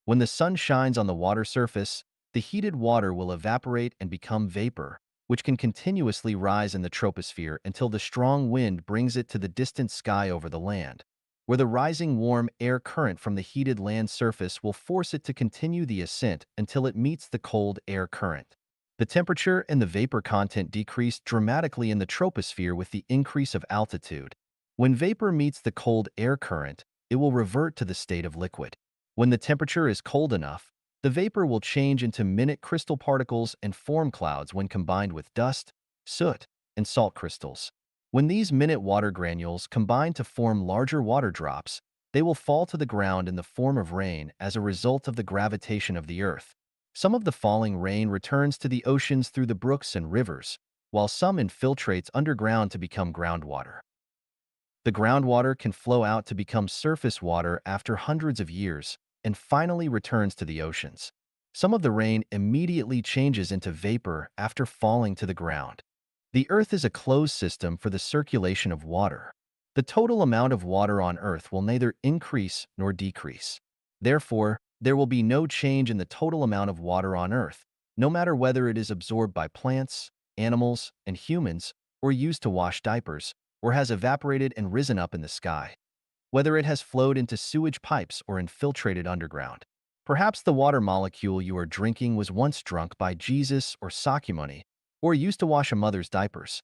When the sun shines on the water surface, the heated water will evaporate and become vapor, which can continuously rise in the troposphere until the strong wind brings it to the distant sky over the land, where the rising warm air current from the heated land surface will force it to continue the ascent until it meets the cold air current. The temperature and the vapor content decrease dramatically in the troposphere with the increase of altitude. When vapor meets the cold air current, it will revert to the state of liquid. When the temperature is cold enough, the vapor will change into minute crystal particles and form clouds when combined with dust, soot, and salt crystals. When these minute water granules combine to form larger water drops, they will fall to the ground in the form of rain as a result of the gravitation of the Earth. Some of the falling rain returns to the oceans through the brooks and rivers, while some infiltrates underground to become groundwater. The groundwater can flow out to become surface water after hundreds of years and finally returns to the oceans. Some of the rain immediately changes into vapor after falling to the ground. The Earth is a closed system for the circulation of water. The total amount of water on Earth will neither increase nor decrease. Therefore, there will be no change in the total amount of water on Earth, no matter whether it is absorbed by plants, animals, and humans, or used to wash diapers, or has evaporated and risen up in the sky. Whether it has flowed into sewage pipes or infiltrated underground. Perhaps the water molecule you are drinking was once drunk by Jesus or Sakyamuni, or used to wash a mother's diapers.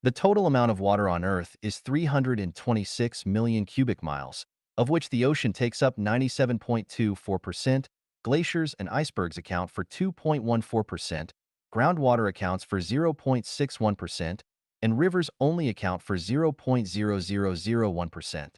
The total amount of water on Earth is 326 million cubic miles, of which the ocean takes up 97.24%, glaciers and icebergs account for 2.14%, groundwater accounts for 0.61%, and rivers only account for 0.0001%.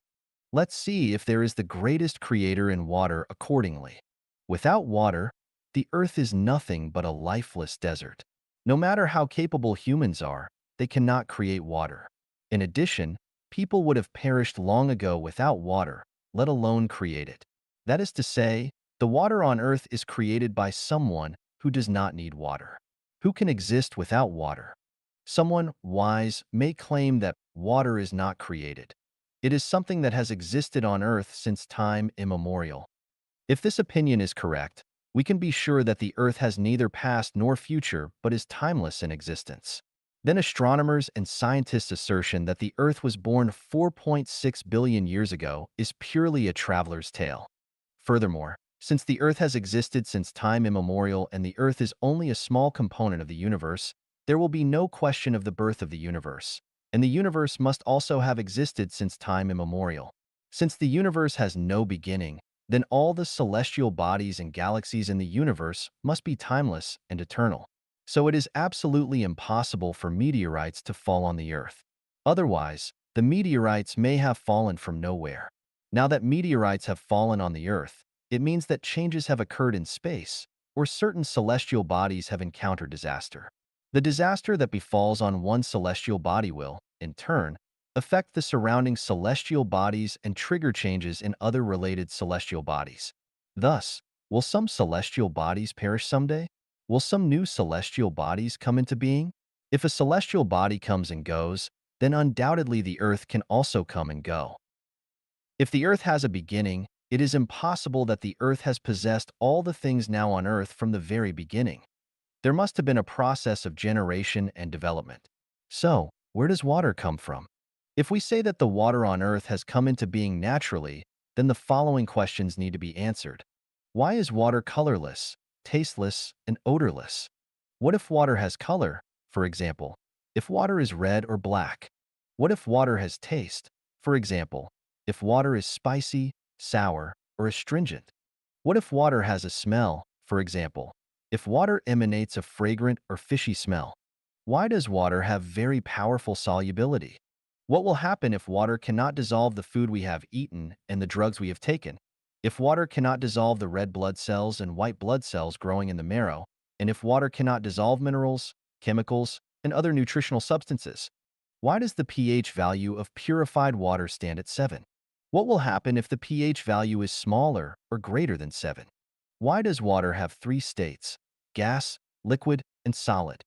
Let's see if there is the greatest creator in water accordingly. Without water, the Earth is nothing but a lifeless desert. No matter how capable humans are, they cannot create water. In addition, people would have perished long ago without water, let alone create it. That is to say, the water on Earth is created by someone who does not need water. Who can exist without water? Someone wise may claim that water is not created. It is something that has existed on Earth since time immemorial. If this opinion is correct, we can be sure that the Earth has neither past nor future but is timeless in existence. Then astronomers and scientists' assertion that the Earth was born 4.6 billion years ago is purely a traveler's tale. Furthermore, since the Earth has existed since time immemorial and the Earth is only a small component of the universe, there will be no question of the birth of the universe, and the universe must also have existed since time immemorial. Since the universe has no beginning, then all the celestial bodies and galaxies in the universe must be timeless and eternal. So it is absolutely impossible for meteorites to fall on the Earth. Otherwise, the meteorites may have fallen from nowhere. Now that meteorites have fallen on the Earth, it means that changes have occurred in space, or certain celestial bodies have encountered disaster. The disaster that befalls on one celestial body will, in turn, affect the surrounding celestial bodies and trigger changes in other related celestial bodies. Thus, will some celestial bodies perish someday? Will some new celestial bodies come into being? If a celestial body comes and goes, then undoubtedly the Earth can also come and go. If the Earth has a beginning, it is impossible that the Earth has possessed all the things now on Earth from the very beginning. There must have been a process of generation and development. So, where does water come from? If we say that the water on Earth has come into being naturally, then the following questions need to be answered. Why is water colorless, tasteless, and odorless? What if water has color, for example, if water is red or black? What if water has taste, for example, if water is spicy, sour, or astringent? What if water has a smell, for example, if water emanates a fragrant or fishy smell? Why does water have very powerful solubility? What will happen if water cannot dissolve the food we have eaten and the drugs we have taken? If water cannot dissolve the red blood cells and white blood cells growing in the marrow, and if water cannot dissolve minerals, chemicals, and other nutritional substances? Why does the pH value of purified water stand at 7? What will happen if the pH value is smaller or greater than 7? Why does water have three states: gas, liquid, and solid?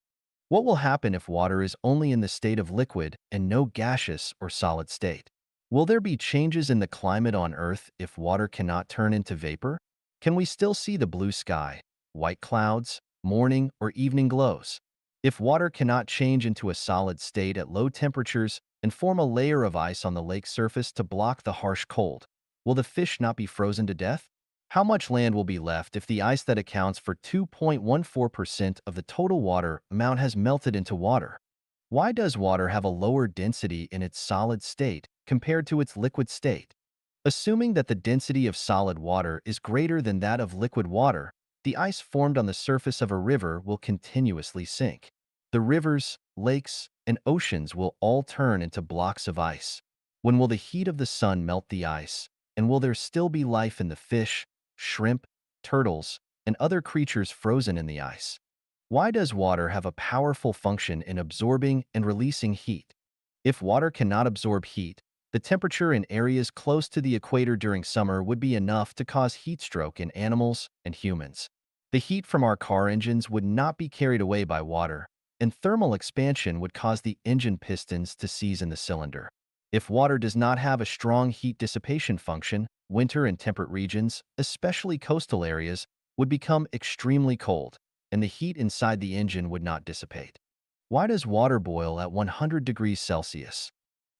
What will happen if water is only in the state of liquid and no gaseous or solid state? Will there be changes in the climate on Earth if water cannot turn into vapor? Can we still see the blue sky, white clouds, morning or evening glows? If water cannot change into a solid state at low temperatures and form a layer of ice on the lake surface to block the harsh cold, will the fish not be frozen to death? How much land will be left if the ice that accounts for 2.14% of the total water amount has melted into water? Why does water have a lower density in its solid state compared to its liquid state? Assuming that the density of solid water is greater than that of liquid water, the ice formed on the surface of a river will continuously sink. The rivers, lakes, and oceans will all turn into blocks of ice. When will the heat of the sun melt the ice? And will there still be life in the fish, shrimp, turtles, and other creatures frozen in the ice? Why does water have a powerful function in absorbing and releasing heat? If water cannot absorb heat, the temperature in areas close to the equator during summer would be enough to cause heat stroke in animals and humans. The heat from our car engines would not be carried away by water, and thermal expansion would cause the engine pistons to seize in the cylinder. If water does not have a strong heat dissipation function, winter in temperate regions, especially coastal areas, would become extremely cold, and the heat inside the engine would not dissipate. Why does water boil at 100 degrees Celsius?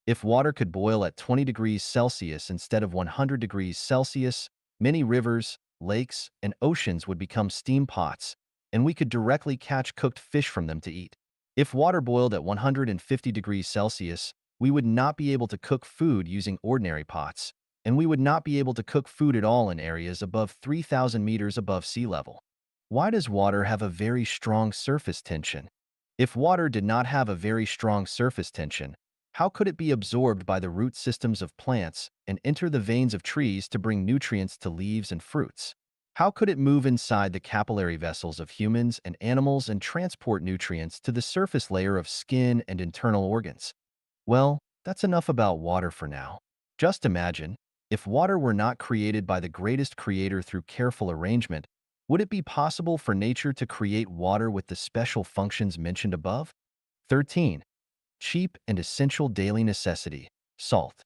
If water could boil at 20 degrees Celsius instead of 100 degrees Celsius, many rivers, lakes, and oceans would become steam pots, and we could directly catch cooked fish from them to eat. If water boiled at 150 degrees Celsius, we would not be able to cook food using ordinary pots, and we would not be able to cook food at all in areas above 3,000 meters above sea level. Why does water have a very strong surface tension? If water did not have a very strong surface tension, how could it be absorbed by the root systems of plants and enter the veins of trees to bring nutrients to leaves and fruits? How could it move inside the capillary vessels of humans and animals and transport nutrients to the surface layer of skin and internal organs? Well, that's enough about water for now. Just imagine, if water were not created by the greatest creator through careful arrangement, would it be possible for nature to create water with the special functions mentioned above? 13. Cheap and essential daily necessity, salt.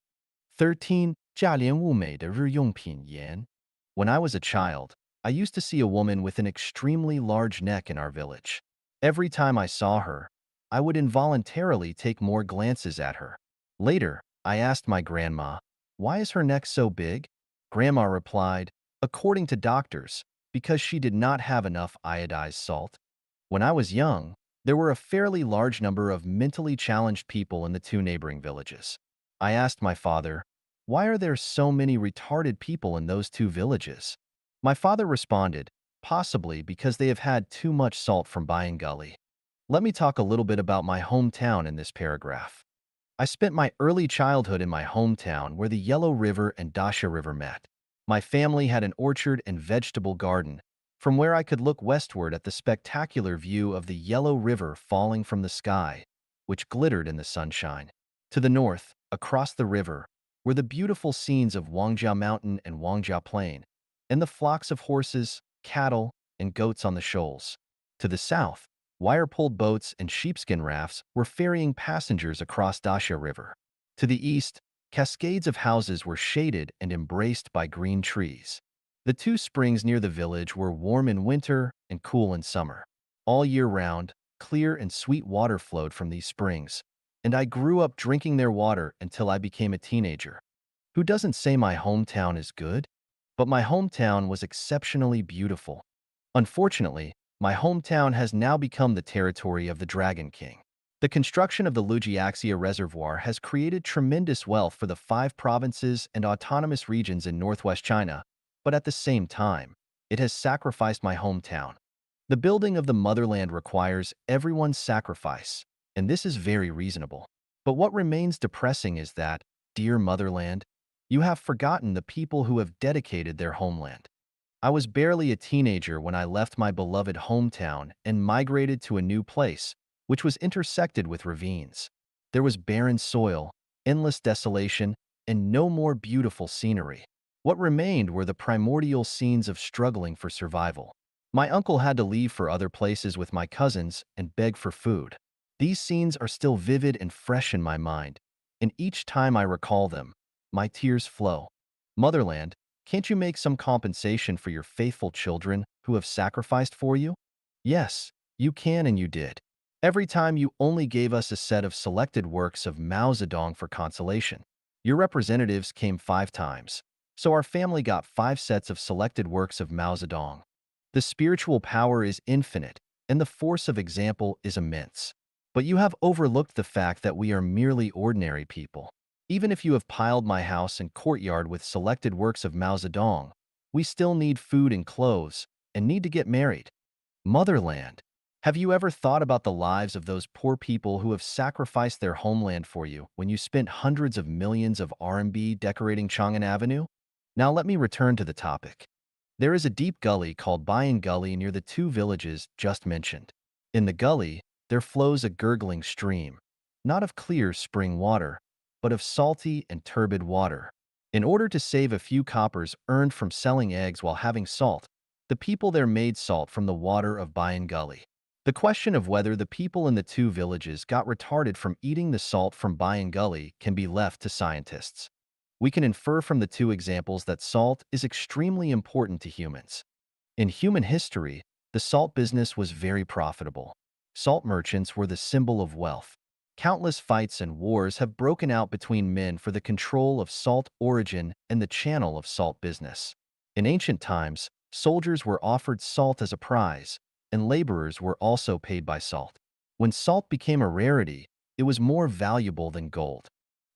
13. 价廉物美的日用品盐. When I was a child, I used to see a woman with an extremely large neck in our village. Every time I saw her, I would involuntarily take more glances at her. Later, I asked my grandma, "Why is her neck so big?" Grandma replied, "According to doctors, because she did not have enough iodized salt." When I was young, there were a fairly large number of mentally challenged people in the two neighboring villages. I asked my father, "Why are there so many retarded people in those two villages?" My father responded, "Possibly because they have had too much salt from buying gully." Let me talk a little bit about my hometown in this paragraph. I spent my early childhood in my hometown where the Yellow River and Dasha River met. My family had an orchard and vegetable garden, from where I could look westward at the spectacular view of the Yellow River falling from the sky, which glittered in the sunshine. To the north, across the river, were the beautiful scenes of Wangjia Mountain and Wangjia Plain, and the flocks of horses, cattle, and goats on the shoals. To the south, wire-pulled boats and sheepskin rafts were ferrying passengers across Dasha River. To the east, cascades of houses were shaded and embraced by green trees. The two springs near the village were warm in winter and cool in summer. All year round, clear and sweet water flowed from these springs, and I grew up drinking their water until I became a teenager. Who doesn't say my hometown is good? But my hometown was exceptionally beautiful. Unfortunately, my hometown has now become the territory of the Dragon King. The construction of the Lujiaxia Reservoir has created tremendous wealth for the 5 provinces and autonomous regions in northwest China, but at the same time, it has sacrificed my hometown. The building of the motherland requires everyone's sacrifice, and this is very reasonable. But what remains depressing is that, dear motherland, you have forgotten the people who have dedicated their homeland. I was barely a teenager when I left my beloved hometown and migrated to a new place, which was intersected with ravines. There was barren soil, endless desolation, and no more beautiful scenery. What remained were the primordial scenes of struggling for survival. My uncle had to leave for other places with my cousins and beg for food. These scenes are still vivid and fresh in my mind, and each time I recall them, my tears flow. Motherland, can't you make some compensation for your faithful children who have sacrificed for you? Yes, you can and you did. Every time you only gave us a set of selected works of Mao Zedong for consolation. Your representatives came 5 times, so our family got 5 sets of selected works of Mao Zedong. The spiritual power is infinite, and the force of example is immense. But you have overlooked the fact that we are merely ordinary people. Even if you have piled my house and courtyard with selected works of Mao Zedong, we still need food and clothes, and need to get married. Motherland, Have you ever thought about the lives of those poor people who have sacrificed their homeland for you when you spent hundreds of millions of RMB decorating Chang'an Avenue? Now let me return to the topic. There is a deep gully called Bayan Gully near the two villages just mentioned. In the gully, there flows a gurgling stream, not of clear spring water, but of salty and turbid water. In order to save a few coppers earned from selling eggs while having salt, the people there made salt from the water of Bayan Gully. The question of whether the people in the two villages got retarded from eating the salt from Bayan Gully can be left to scientists. We can infer from the two examples that salt is extremely important to humans. In human history, the salt business was very profitable. Salt merchants were the symbol of wealth. Countless fights and wars have broken out between men for the control of salt origin and the channel of salt business. In ancient times, soldiers were offered salt as a prize, and laborers were also paid by salt. When salt became a rarity, it was more valuable than gold.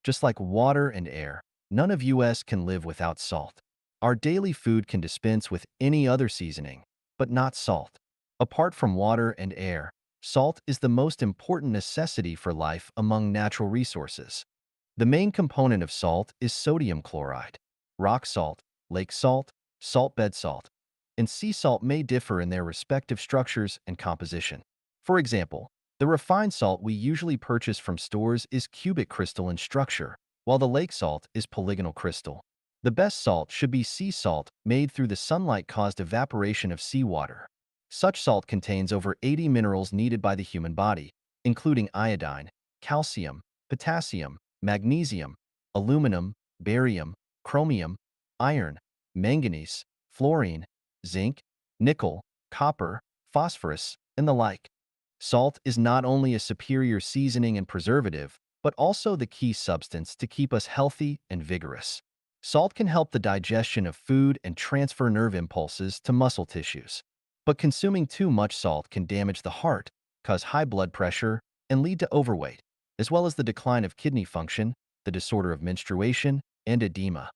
Just like water and air, none of US can live without salt. Our daily food can dispense with any other seasoning, but not salt. Apart from water and air, salt is the most important necessity for life among natural resources. The main component of salt is sodium chloride. Rock salt, lake salt, salt bed salt, and sea salt may differ in their respective structures and composition. For example, the refined salt we usually purchase from stores is cubic crystal in structure, while the lake salt is polygonal crystal. The best salt should be sea salt made through the sunlight-caused evaporation of seawater. Such salt contains over 80 minerals needed by the human body, including iodine, calcium, potassium, magnesium, aluminum, barium, chromium, iron, manganese, fluorine, zinc, nickel, copper, phosphorus, and the like. Salt is not only a superior seasoning and preservative, but also the key substance to keep us healthy and vigorous. Salt can help the digestion of food and transfer nerve impulses to muscle tissues. But consuming too much salt can damage the heart, cause high blood pressure, and lead to overweight, as well as the decline of kidney function, the disorder of menstruation, and edema.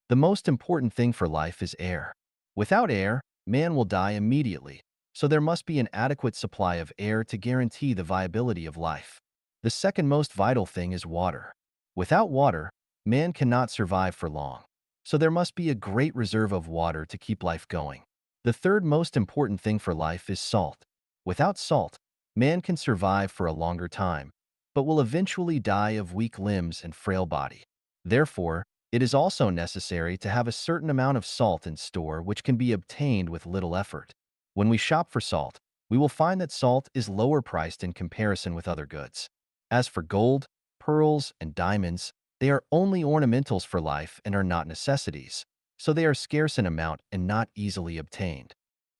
The most important thing for life is air. Without air, man will die immediately, so there must be an adequate supply of air to guarantee the viability of life. The second most vital thing is water. Without water, man cannot survive for long, so there must be a great reserve of water to keep life going. The third most important thing for life is salt. Without salt, man can survive for a longer time, but will eventually die of weak limbs and frail body. Therefore, it is also necessary to have a certain amount of salt in store which can be obtained with little effort. When we shop for salt, we will find that salt is lower priced in comparison with other goods. As for gold, pearls, and diamonds, they are only ornamentals for life and are not necessities, so they are scarce in amount and not easily obtained.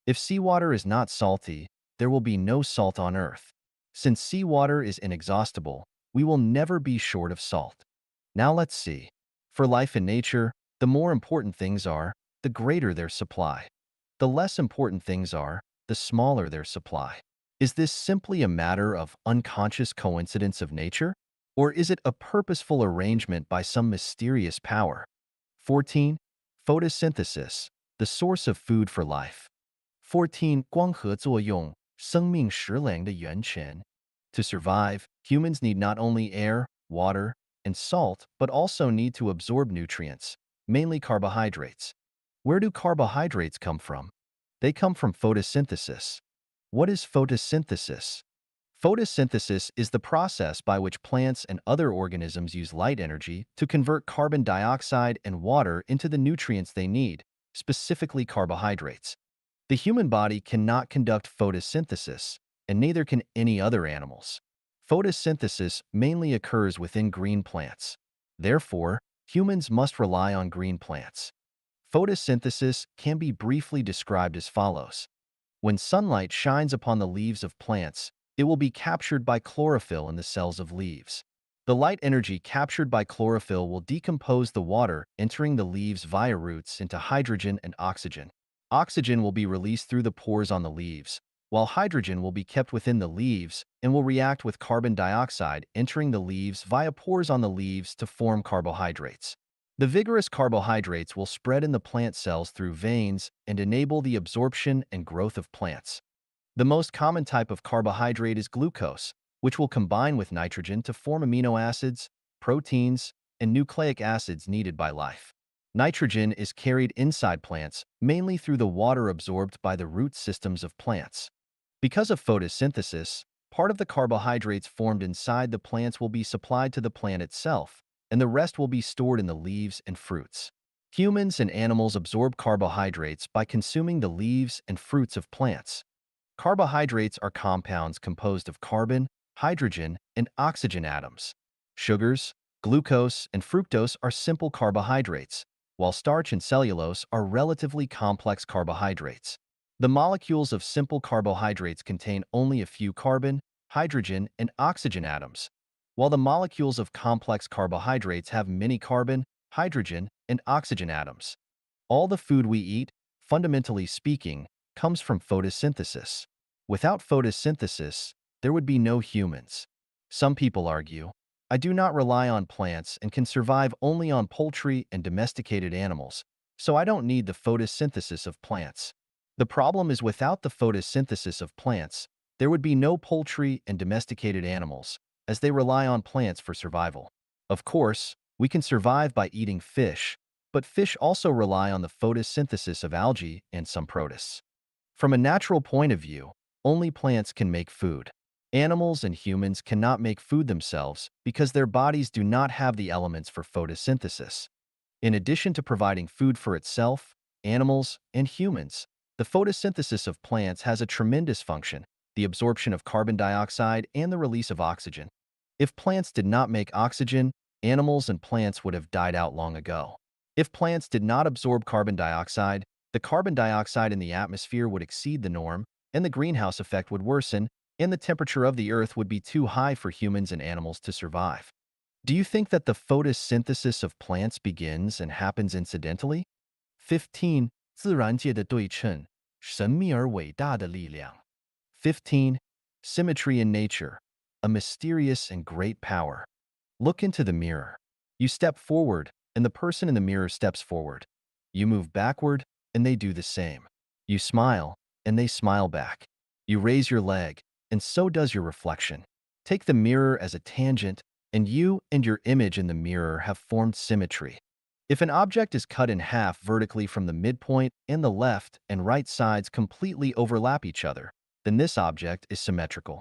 If seawater is not salty, there will be no salt on Earth. Since seawater is inexhaustible, we will never be short of salt. Now let's see. For life in nature, the more important things are, the greater their supply. The less important things are, the smaller their supply. Is this simply a matter of unconscious coincidence of nature? Or is it a purposeful arrangement by some mysterious power? 14. Photosynthesis, the source of food for life. 14. 光合作用，生命食粮的源泉. To survive, humans need not only air, water, and salt, but also need to absorb nutrients, mainly carbohydrates. Where do carbohydrates come from? They come from photosynthesis. What is photosynthesis? Photosynthesis is the process by which plants and other organisms use light energy to convert carbon dioxide and water into the nutrients they need, specifically carbohydrates. The human body cannot conduct photosynthesis, and neither can any other animals. Photosynthesis mainly occurs within green plants. Therefore, humans must rely on green plants. Photosynthesis can be briefly described as follows. When sunlight shines upon the leaves of plants, it will be captured by chlorophyll in the cells of leaves. The light energy captured by chlorophyll will decompose the water entering the leaves via roots into hydrogen and oxygen. Oxygen will be released through the pores on the leaves, while hydrogen will be kept within the leaves and will react with carbon dioxide entering the leaves via pores on the leaves to form carbohydrates. The vigorous carbohydrates will spread in the plant cells through veins and enable the absorption and growth of plants. The most common type of carbohydrate is glucose, which will combine with nitrogen to form amino acids, proteins, and nucleic acids needed by life. Nitrogen is carried inside plants mainly through the water absorbed by the root systems of plants. Because of photosynthesis, part of the carbohydrates formed inside the plants will be supplied to the plant itself, and the rest will be stored in the leaves and fruits. Humans and animals absorb carbohydrates by consuming the leaves and fruits of plants. Carbohydrates are compounds composed of carbon, hydrogen, and oxygen atoms. Sugars, glucose, and fructose are simple carbohydrates, while starch and cellulose are relatively complex carbohydrates. The molecules of simple carbohydrates contain only a few carbon, hydrogen, and oxygen atoms, while the molecules of complex carbohydrates have many carbon, hydrogen, and oxygen atoms. All the food we eat, fundamentally speaking, comes from photosynthesis. Without photosynthesis, there would be no humans. Some people argue, I do not rely on plants and can survive only on poultry and domesticated animals, so I don't need the photosynthesis of plants. The problem is without the photosynthesis of plants, there would be no poultry and domesticated animals, as they rely on plants for survival. Of course, we can survive by eating fish, but fish also rely on the photosynthesis of algae and some protists. From a natural point of view, only plants can make food. Animals and humans cannot make food themselves because their bodies do not have the elements for photosynthesis. In addition to providing food for itself, animals, and humans, the photosynthesis of plants has a tremendous function, the absorption of carbon dioxide and the release of oxygen. If plants did not make oxygen, animals and plants would have died out long ago. If plants did not absorb carbon dioxide, the carbon dioxide in the atmosphere would exceed the norm, and the greenhouse effect would worsen, and the temperature of the Earth would be too high for humans and animals to survive. Do you think that the photosynthesis of plants begins and happens incidentally? 15. 自然界的对称，神秘而伟大的力量。15. Symmetry in nature, a mysterious and great power. Look into the mirror. You step forward, and the person in the mirror steps forward. You move backward, and they do the same. You smile, and they smile back. You raise your leg, and so does your reflection. Take the mirror as a tangent, and you and your image in the mirror have formed symmetry. If an object is cut in half vertically from the midpoint and the left and right sides completely overlap each other, then this object is symmetrical.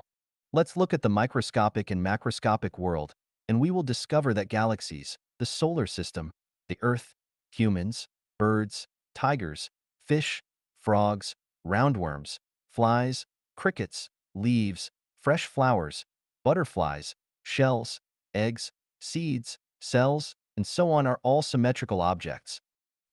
Let's look at the microscopic and macroscopic world, and we will discover that galaxies, the solar system, the Earth, humans, birds, tigers, fish, frogs, roundworms, flies, crickets, leaves, fresh flowers, butterflies, shells, eggs, seeds, cells, and so on are all symmetrical objects.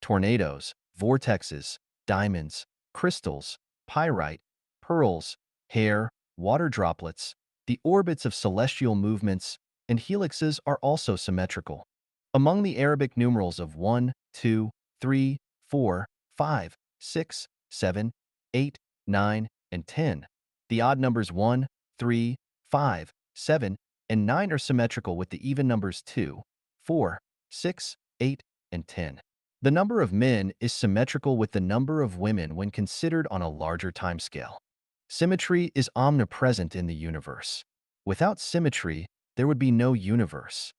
Tornadoes, vortexes, diamonds, crystals, pyrite, pearls, hair, water droplets, the orbits of celestial movements, and helixes are also symmetrical. Among the Arabic numerals of 1, 2, 3, 4, 5, 6, 7, 8, 9, and 10, the odd numbers 1, 3, 5, 7, and 9 are symmetrical with the even numbers 2, 4, 6, 8, and 10. The number of men is symmetrical with the number of women when considered on a larger timescale. Symmetry is omnipresent in the universe. Without symmetry, there would be no universe.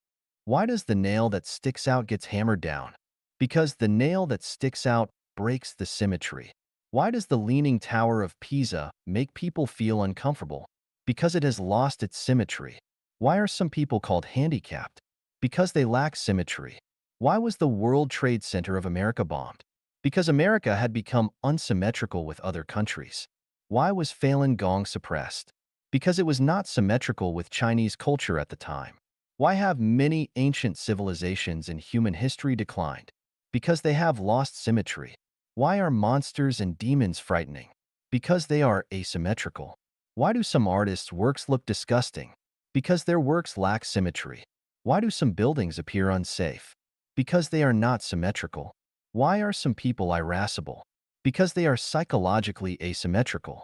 Why does the nail that sticks out gets hammered down? Because the nail that sticks out breaks the symmetry. Why does the Leaning Tower of Pisa make people feel uncomfortable? Because it has lost its symmetry. Why are some people called handicapped? Because they lack symmetry. Why was the World Trade Center of America bombed? Because America had become unsymmetrical with other countries. Why was Falun Gong suppressed? Because it was not symmetrical with Chinese culture at the time. Why have many ancient civilizations in human history declined? Because they have lost symmetry. Why are monsters and demons frightening? Because they are asymmetrical. Why do some artists' works look disgusting? Because their works lack symmetry. Why do some buildings appear unsafe? Because they are not symmetrical. Why are some people irascible? Because they are psychologically asymmetrical.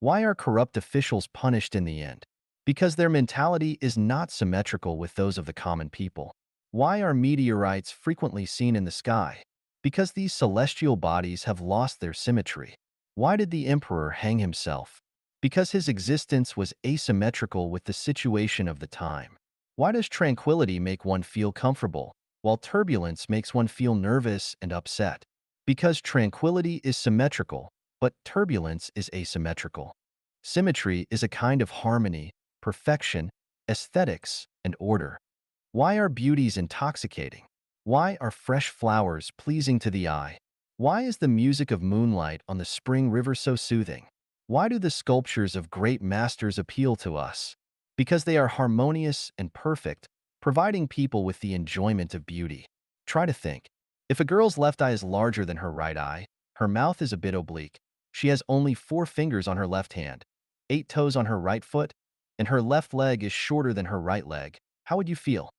Why are corrupt officials punished in the end? Because their mentality is not symmetrical with those of the common people. Why are meteorites frequently seen in the sky? Because these celestial bodies have lost their symmetry. Why did the emperor hang himself? Because his existence was asymmetrical with the situation of the time. Why does tranquility make one feel comfortable, while turbulence makes one feel nervous and upset? Because tranquility is symmetrical, but turbulence is asymmetrical. Symmetry is a kind of harmony, perfection, aesthetics, and order. Why are beauties intoxicating? Why are fresh flowers pleasing to the eye? Why is the music of moonlight on the spring river so soothing? Why do the sculptures of great masters appeal to us? Because they are harmonious and perfect, providing people with the enjoyment of beauty. Try to think. If a girl's left eye is larger than her right eye, her mouth is a bit oblique, she has only 4 fingers on her left hand, 8 toes on her right foot, and her left leg is shorter than her right leg, how would you feel?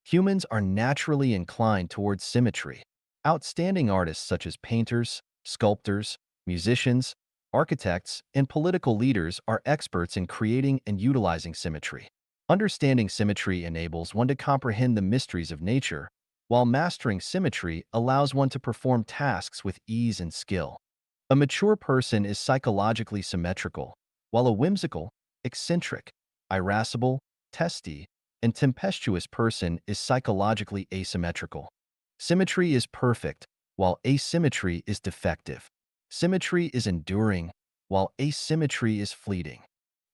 Humans are naturally inclined towards symmetry. Outstanding artists such as painters, sculptors, musicians, architects, and political leaders are experts in creating and utilizing symmetry. Understanding symmetry enables one to comprehend the mysteries of nature, while mastering symmetry allows one to perform tasks with ease and skill. A mature person is psychologically symmetrical, while a whimsical, eccentric, irascible, testy, and tempestuous person is psychologically asymmetrical. Symmetry is perfect, while asymmetry is defective. Symmetry is enduring, while asymmetry is fleeting.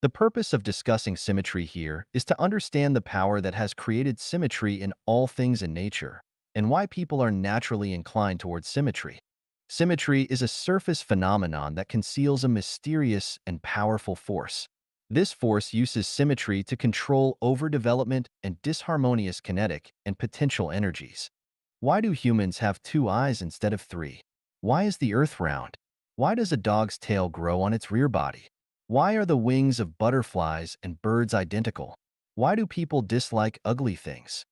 The purpose of discussing symmetry here is to understand the power that has created symmetry in all things in nature, and why people are naturally inclined towards symmetry. Symmetry is a surface phenomenon that conceals a mysterious and powerful force. This force uses symmetry to control overdevelopment and disharmonious kinetic and potential energies. Why do humans have 2 eyes instead of 3? Why is the Earth round? Why does a dog's tail grow on its rear body? Why are the wings of butterflies and birds identical? Why do people dislike ugly things?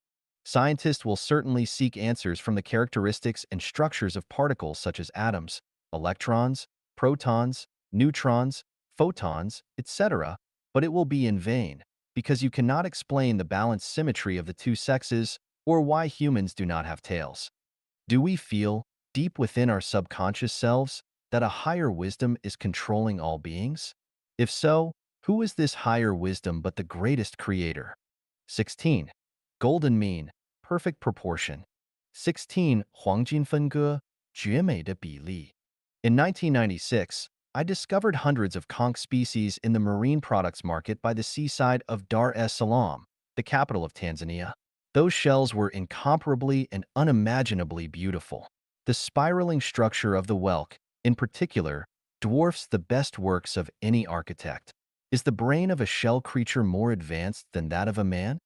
Scientists will certainly seek answers from the characteristics and structures of particles such as atoms, electrons, protons, neutrons, photons, etc., but it will be in vain, because you cannot explain the balanced symmetry of the two sexes or why humans do not have tails. Do we feel, deep within our subconscious selves, that a higher wisdom is controlling all beings? If so, who is this higher wisdom but the greatest creator? 16. Golden mean, perfect proportion. 16. 黄金分割,绝美的比例. In 1996, I discovered hundreds of conch species in the marine products market by the seaside of Dar es Salaam, the capital of Tanzania. Those shells were incomparably and unimaginably beautiful. The spiraling structure of the whelk, in particular, dwarfs the best works of any architect. Is the brain of a shell creature more advanced than that of a man?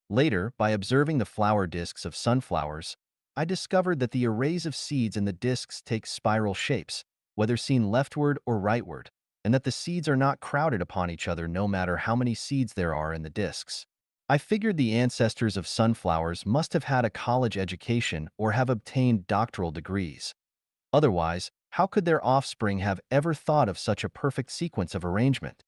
Later, by observing the flower discs of sunflowers, I discovered that the arrays of seeds in the discs take spiral shapes, whether seen leftward or rightward, and that the seeds are not crowded upon each other no matter how many seeds there are in the discs. I figured the ancestors of sunflowers must have had a college education or have obtained doctoral degrees. Otherwise, how could their offspring have ever thought of such a perfect sequence of arrangement?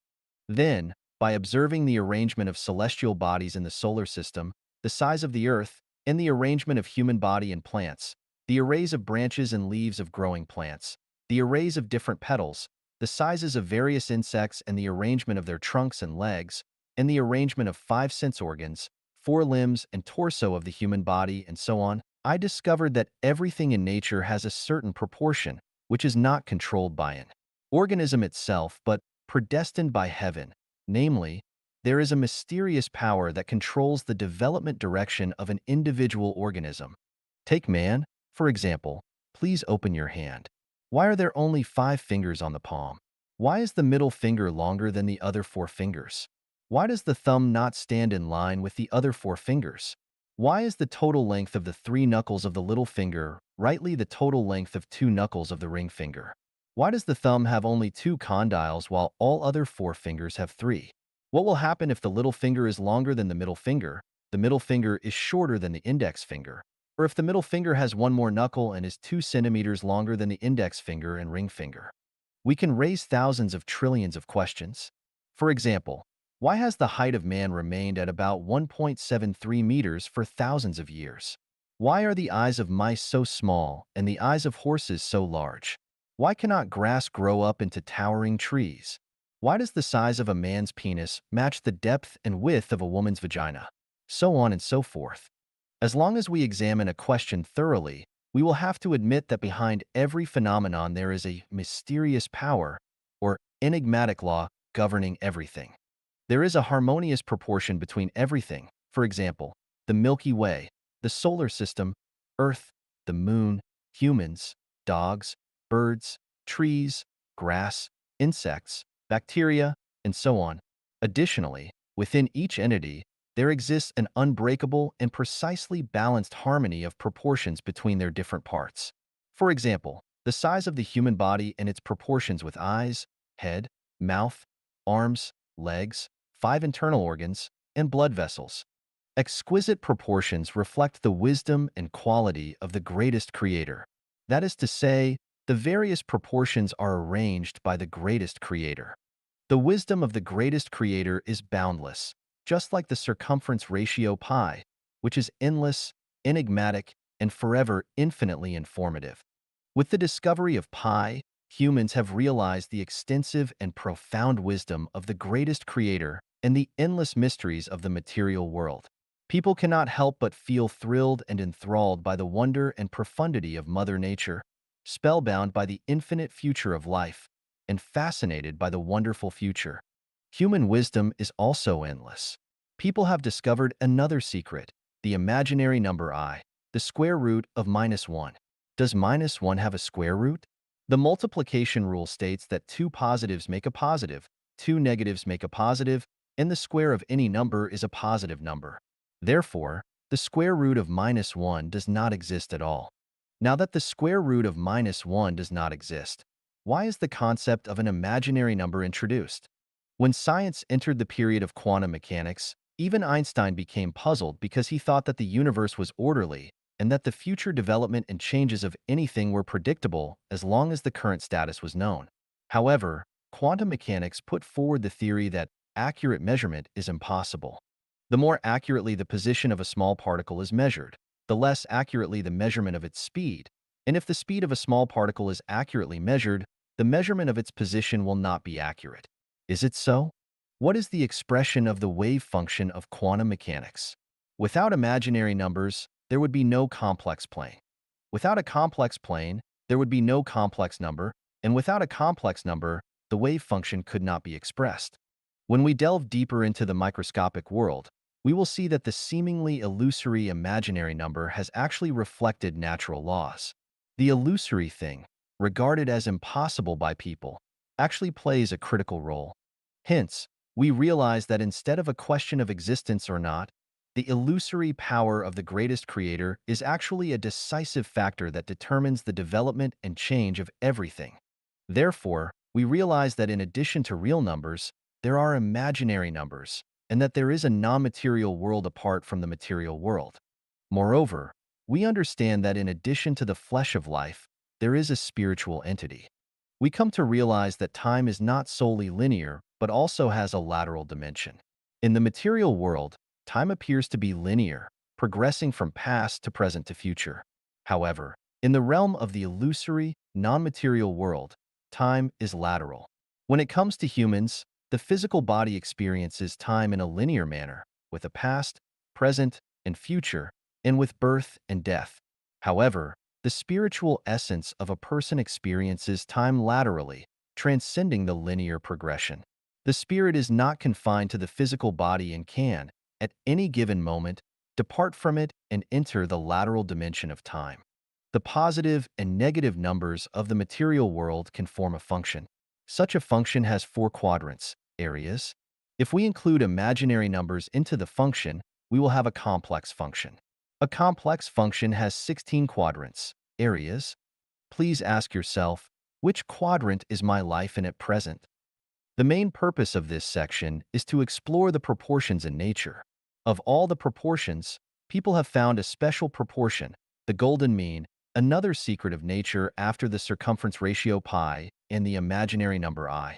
Then, by observing the arrangement of celestial bodies in the solar system, the size of the Earth, and the arrangement of human body and plants, the arrays of branches and leaves of growing plants, the arrays of different petals, the sizes of various insects and the arrangement of their trunks and legs, and the arrangement of 5 sense organs, 4 limbs and torso of the human body, and so on, I discovered that everything in nature has a certain proportion, which is not controlled by an organism itself, but predestined by heaven. Namely, there is a mysterious power that controls the development direction of an individual organism. Take man, for example. Please open your hand. Why are there only 5 fingers on the palm? Why is the middle finger longer than the other 4 fingers? Why does the thumb not stand in line with the other 4 fingers? Why is the total length of the 3 knuckles of the little finger rightly the total length of 2 knuckles of the ring finger? Why does the thumb have only 2 condyles while all other 4 fingers have 3? What will happen if the little finger is longer than the middle finger is shorter than the index finger, or if the middle finger has one more knuckle and is 2 centimeters longer than the index finger and ring finger? We can raise thousands of trillions of questions. For example, why has the height of man remained at about 1.73 meters for thousands of years? Why are the eyes of mice so small and the eyes of horses so large? Why cannot grass grow up into towering trees? Why does the size of a man's penis match the depth and width of a woman's vagina? So on and so forth. As long as we examine a question thoroughly, we will have to admit that behind every phenomenon there is a mysterious power or enigmatic law governing everything. There is a harmonious proportion between everything. For example, the Milky Way, the solar system, Earth, the moon, humans, dogs, birds, trees, grass, insects, bacteria, and so on. Additionally, within each entity, there exists an unbreakable and precisely balanced harmony of proportions between their different parts. For example, the size of the human body and its proportions with eyes, head, mouth, arms, legs, 5 internal organs, and blood vessels. Exquisite proportions reflect the wisdom and quality of the greatest creator. That is to say, the various proportions are arranged by the greatest creator. The wisdom of the greatest creator is boundless, just like the circumference ratio pi, which is endless, enigmatic, and forever infinitely informative. With the discovery of pi, humans have realized the extensive and profound wisdom of the greatest creator and the endless mysteries of the material world. People cannot help but feel thrilled and enthralled by the wonder and profundity of Mother Nature, spellbound by the infinite future of life, and fascinated by the wonderful future. Human wisdom is also endless. People have discovered another secret, the imaginary number I, the square root of -1. Does -1 have a square root? The multiplication rule states that two positives make a positive, two negatives make a positive, and the square of any number is a positive number. Therefore, the square root of -1 does not exist at all. Now that the square root of -1 does not exist, why is the concept of an imaginary number introduced? When science entered the period of quantum mechanics, even Einstein became puzzled because he thought that the universe was orderly and that the future development and changes of anything were predictable as long as the current status was known. However, quantum mechanics put forward the theory that accurate measurement is impossible. The more accurately the position of a small particle is measured, the less accurately the measurement of its speed. And if the speed of a small particle is accurately measured, the measurement of its position will not be accurate. Is it so? What is the expression of the wave function of quantum mechanics? Without imaginary numbers, there would be no complex plane. Without a complex plane, there would be no complex number, and without a complex number, the wave function could not be expressed. When we delve deeper into the microscopic world, we will see that the seemingly illusory imaginary number has actually reflected natural laws. The illusory thing, regarded as impossible by people, actually plays a critical role. Hence, we realize that instead of a question of existence or not, the illusory power of the greatest creator is actually a decisive factor that determines the development and change of everything. Therefore, we realize that in addition to real numbers, there are imaginary numbers, and that there is a non-material world apart from the material world. Moreover, we understand that in addition to the flesh of life, there is a spiritual entity. We come to realize that time is not solely linear, but also has a lateral dimension. In the material world, time appears to be linear, progressing from past to present to future. However, in the realm of the illusory, non-material world, time is lateral. When it comes to humans, the physical body experiences time in a linear manner, with a past, present, and future, and with birth and death. However, the spiritual essence of a person experiences time laterally, transcending the linear progression. The spirit is not confined to the physical body and can, at any given moment, depart from it and enter the lateral dimension of time. The positive and negative numbers of the material world can form a function. Such a function has 4 quadrants, areas. If we include imaginary numbers into the function, we will have a complex function. A complex function has 16 quadrants, areas. Please ask yourself, which quadrant is my life in at present? The main purpose of this section is to explore the proportions in nature. Of all the proportions, people have found a special proportion, the golden mean, another secret of nature after the circumference ratio pi and the imaginary number I.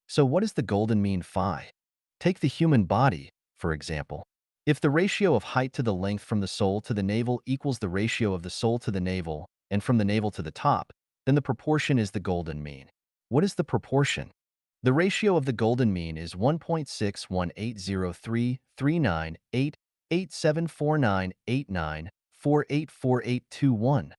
So what is the golden mean phi? Take the human body, for example. If the ratio of height to the length from the sole to the navel equals the ratio of the sole to the navel and from the navel to the top, then the proportion is the golden mean. What is the proportion? The ratio of the golden mean is 1.6180339874989484821.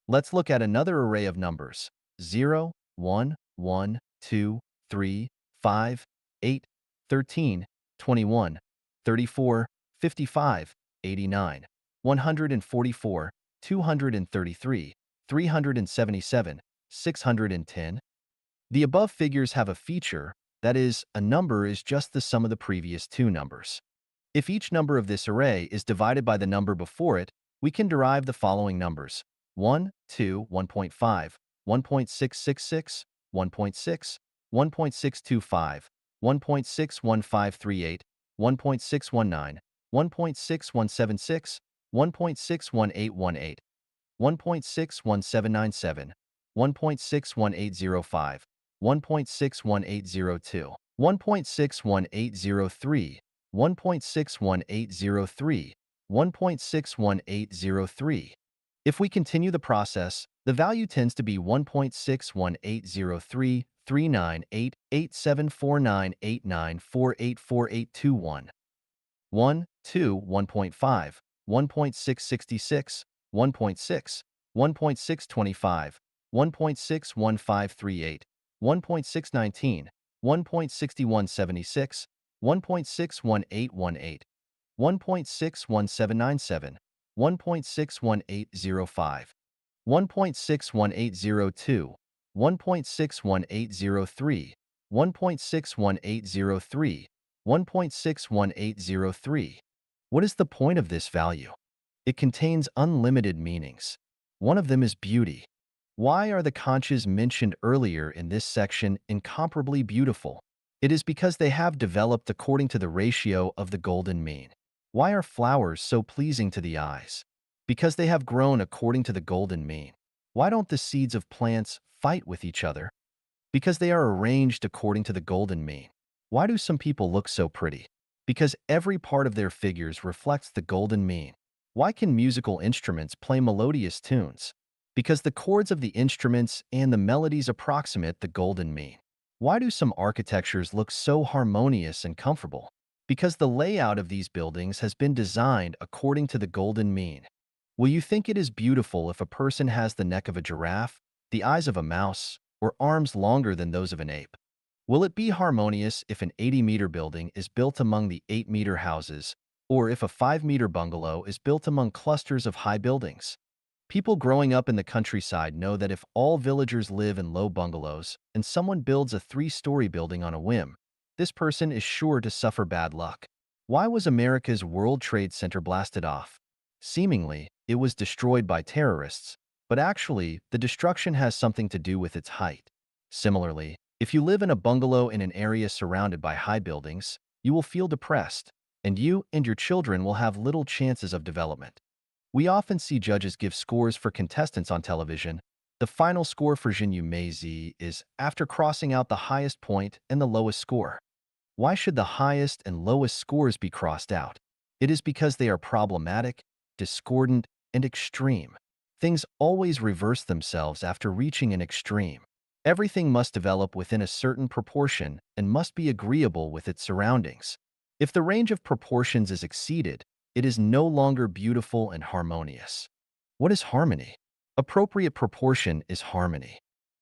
Let's look at another array of numbers: 0, 1, 1, 2, 3, 5, 8, 13, 21, 34, 55, 89, 144, 233, 377, 610. The above figures have a feature, that is, a number is just the sum of the previous two numbers. If each number of this array is divided by the number before it, we can derive the following numbers: 1, 2, 1.5, 1.666, 1.6, 1.625, 1.61538, 1.619, 1.6176, 1.61818, 1.61797, 1.61805, 1.61802, 1.61803, 1.61803, 1.61803. If we continue the process, the value tends to be 1.6180339874989484821. 1, 2, 1.5, 1.666, 1.6, 1.625, 1.61538, 1.619, 1.6176, 1.61818, 1.61797, 1.61805, 1.61802, 1.61803, 1.61803, 1.61803. What is the point of this value? It contains unlimited meanings. One of them is beauty. Why are the conches mentioned earlier in this section incomparably beautiful? It is because they have developed according to the ratio of the golden mean. Why are flowers so pleasing to the eyes? Because they have grown according to the golden mean. Why don't the seeds of plants fight with each other? Because they are arranged according to the golden mean. Why do some people look so pretty? Because every part of their figures reflects the golden mean. Why can musical instruments play melodious tunes? Because the chords of the instruments and the melodies approximate the golden mean. Why do some architectures look so harmonious and comfortable? Because the layout of these buildings has been designed according to the golden mean. Will you think it is beautiful if a person has the neck of a giraffe, the eyes of a mouse, or arms longer than those of an ape? Will it be harmonious if an 80-meter building is built among the 8-meter houses, or if a 5-meter bungalow is built among clusters of high buildings? People growing up in the countryside know that if all villagers live in low bungalows and someone builds a 3-story building on a whim, this person is sure to suffer bad luck. Why was America's World Trade Center blasted off? Seemingly, it was destroyed by terrorists, but actually, the destruction has something to do with its height. Similarly, if you live in a bungalow in an area surrounded by high buildings, you will feel depressed, and you and your children will have little chances of development. We often see judges give scores for contestants on television. The final score for Jinyu Meizi is after crossing out the highest point and the lowest score. Why should the highest and lowest scores be crossed out? It is because they are problematic, discordant, and extreme. Things always reverse themselves after reaching an extreme. Everything must develop within a certain proportion and must be agreeable with its surroundings. If the range of proportions is exceeded, it is no longer beautiful and harmonious. What is harmony? Appropriate proportion is harmony.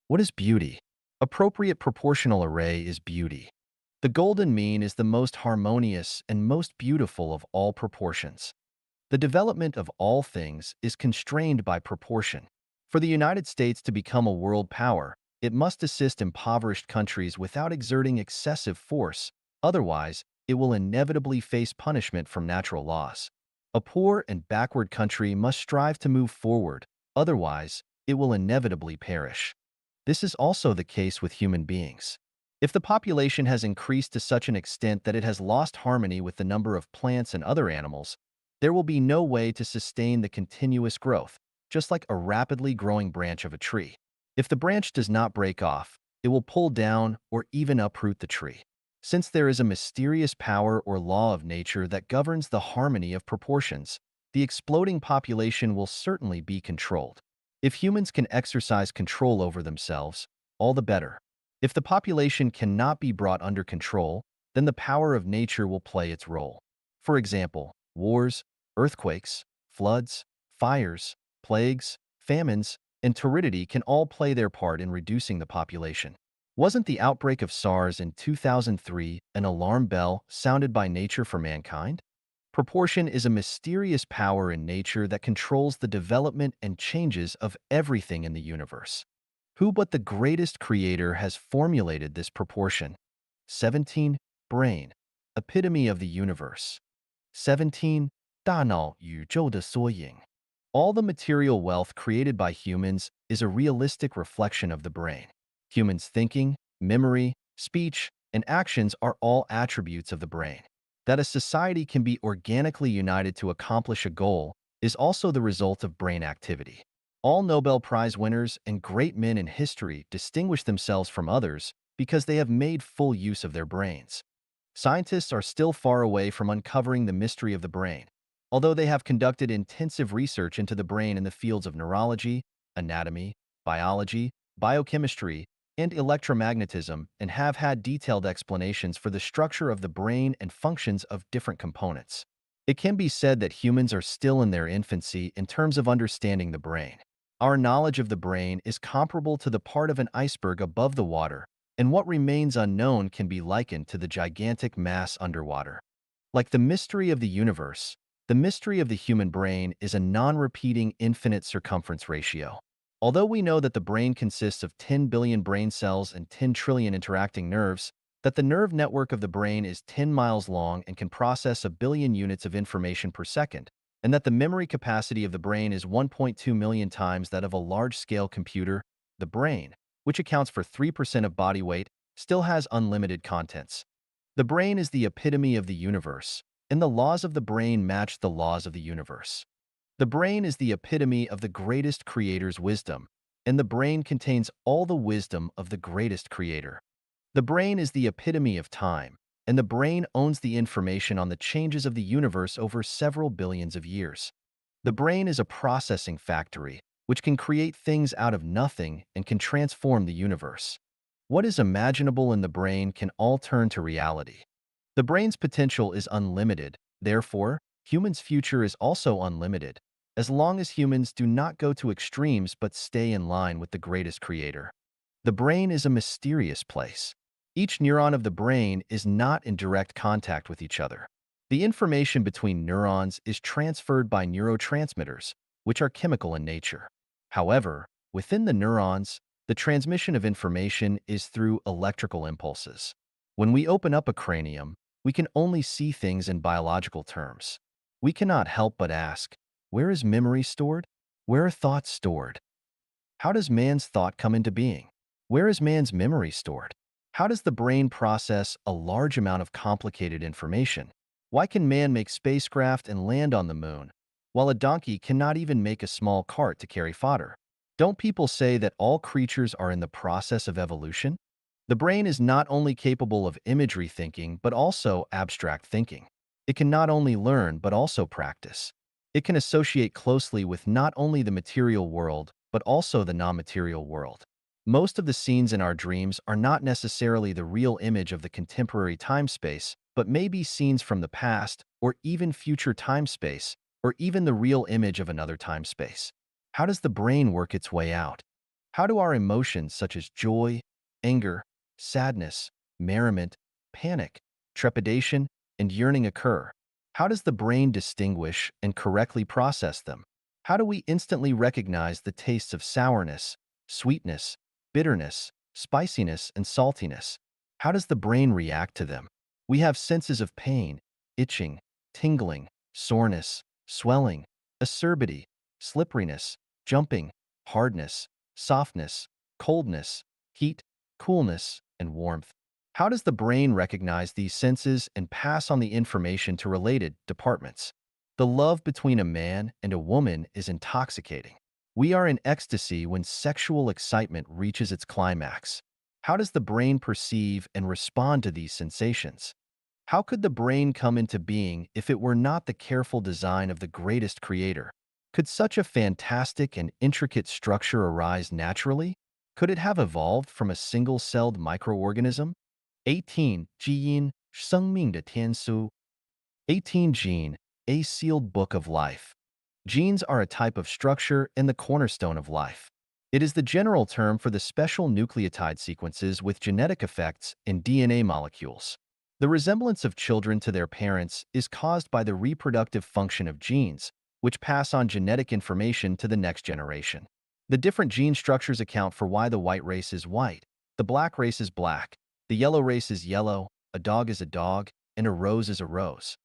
What is beauty? Appropriate proportional array is beauty. The golden mean is the most harmonious and most beautiful of all proportions. The development of all things is constrained by proportion. For the United States to become a world power, it must assist impoverished countries without exerting excessive force, otherwise, it will inevitably face punishment from natural laws. A poor and backward country must strive to move forward, otherwise, it will inevitably perish. This is also the case with human beings. If the population has increased to such an extent that it has lost harmony with the number of plants and other animals, there will be no way to sustain the continuous growth, just like a rapidly growing branch of a tree. If the branch does not break off, it will pull down or even uproot the tree. Since there is a mysterious power or law of nature that governs the harmony of proportions, the exploding population will certainly be controlled. If humans can exercise control over themselves, all the better. If the population cannot be brought under control, then the power of nature will play its role. For example, wars, earthquakes, floods, fires, plagues, famines, and turidity can all play their part in reducing the population. Wasn't the outbreak of SARS in 2003 an alarm bell sounded by nature for mankind? Proportion is a mysterious power in nature that controls the development and changes of everything in the universe. Who but the greatest creator has formulated this proportion? 17. Brain, epitome of the universe. 17. 大脑宇宙的缩影. All the material wealth created by humans is a realistic reflection of the brain. Humans' thinking, memory, speech, and actions are all attributes of the brain. That a society can be organically united to accomplish a goal is also the result of brain activity. All Nobel Prize winners and great men in history distinguish themselves from others because they have made full use of their brains. Scientists are still far away from uncovering the mystery of the brain, although they have conducted intensive research into the brain in the fields of neurology, anatomy, biology, biochemistry, and electromagnetism and have had detailed explanations for the structure of the brain and functions of different components. It can be said that humans are still in their infancy in terms of understanding the brain. Our knowledge of the brain is comparable to the part of an iceberg above the water, and what remains unknown can be likened to the gigantic mass underwater. Like the mystery of the universe, the mystery of the human brain is a non-repeating infinite circumference ratio. Although we know that the brain consists of 10 billion brain cells and 10 trillion interacting nerves, that the nerve network of the brain is 10 miles long and can process a billion units of information per second, and that the memory capacity of the brain is 1.2 million times that of a large-scale computer, the brain, which accounts for 3% of body weight, still has unlimited contents. The brain is the epitome of the universe, and the laws of the brain match the laws of the universe. The brain is the epitome of the greatest creator's wisdom, and the brain contains all the wisdom of the greatest creator. The brain is the epitome of time, and the brain owns the information on the changes of the universe over several billions of years. The brain is a processing factory, which can create things out of nothing and can transform the universe. What is imaginable in the brain can all turn to reality. The brain's potential is unlimited, therefore, humans' future is also unlimited, as long as humans do not go to extremes but stay in line with the greatest creator. The brain is a mysterious place. Each neuron of the brain is not in direct contact with each other. The information between neurons is transferred by neurotransmitters, which are chemical in nature. However, within the neurons, the transmission of information is through electrical impulses. When we open up a cranium, we can only see things in biological terms. We cannot help but ask, where is memory stored? Where are thoughts stored? How does man's thought come into being? Where is man's memory stored? How does the brain process a large amount of complicated information? Why can man make spacecraft and land on the moon, while a donkey cannot even make a small cart to carry fodder? Don't people say that all creatures are in the process of evolution? The brain is not only capable of imagery thinking, but also abstract thinking. It can not only learn, but also practice. It can associate closely with not only the material world, but also the non-material world. Most of the scenes in our dreams are not necessarily the real image of the contemporary time-space, but may be scenes from the past, or even future time-space, or even the real image of another time-space. How does the brain work its way out? How do our emotions such as joy, anger, sadness, merriment, panic, trepidation, and yearning occur? How does the brain distinguish and correctly process them? How do we instantly recognize the tastes of sourness, sweetness, bitterness, spiciness, and saltiness? How does the brain react to them? We have senses of pain, itching, tingling, soreness, swelling, acerbity, slipperiness, jumping, hardness, softness, coldness, heat, coolness, and warmth. How does the brain recognize these senses and pass on the information to related departments? The love between a man and a woman is intoxicating. We are in ecstasy when sexual excitement reaches its climax. How does the brain perceive and respond to these sensations? How could the brain come into being if it were not the careful design of the greatest creator? Could such a fantastic and intricate structure arise naturally? Could it have evolved from a single-celled microorganism? 18. 基因生命的天书 18 Gene, a sealed book of life. Genes are a type of structure and the cornerstone of life. It is the general term for the special nucleotide sequences with genetic effects in DNA molecules. The resemblance of children to their parents is caused by the reproductive function of genes, which pass on genetic information to the next generation. The different gene structures account for why the white race is white, the black race is black, the yellow race is yellow, a dog is a dog, and a rose is a rose.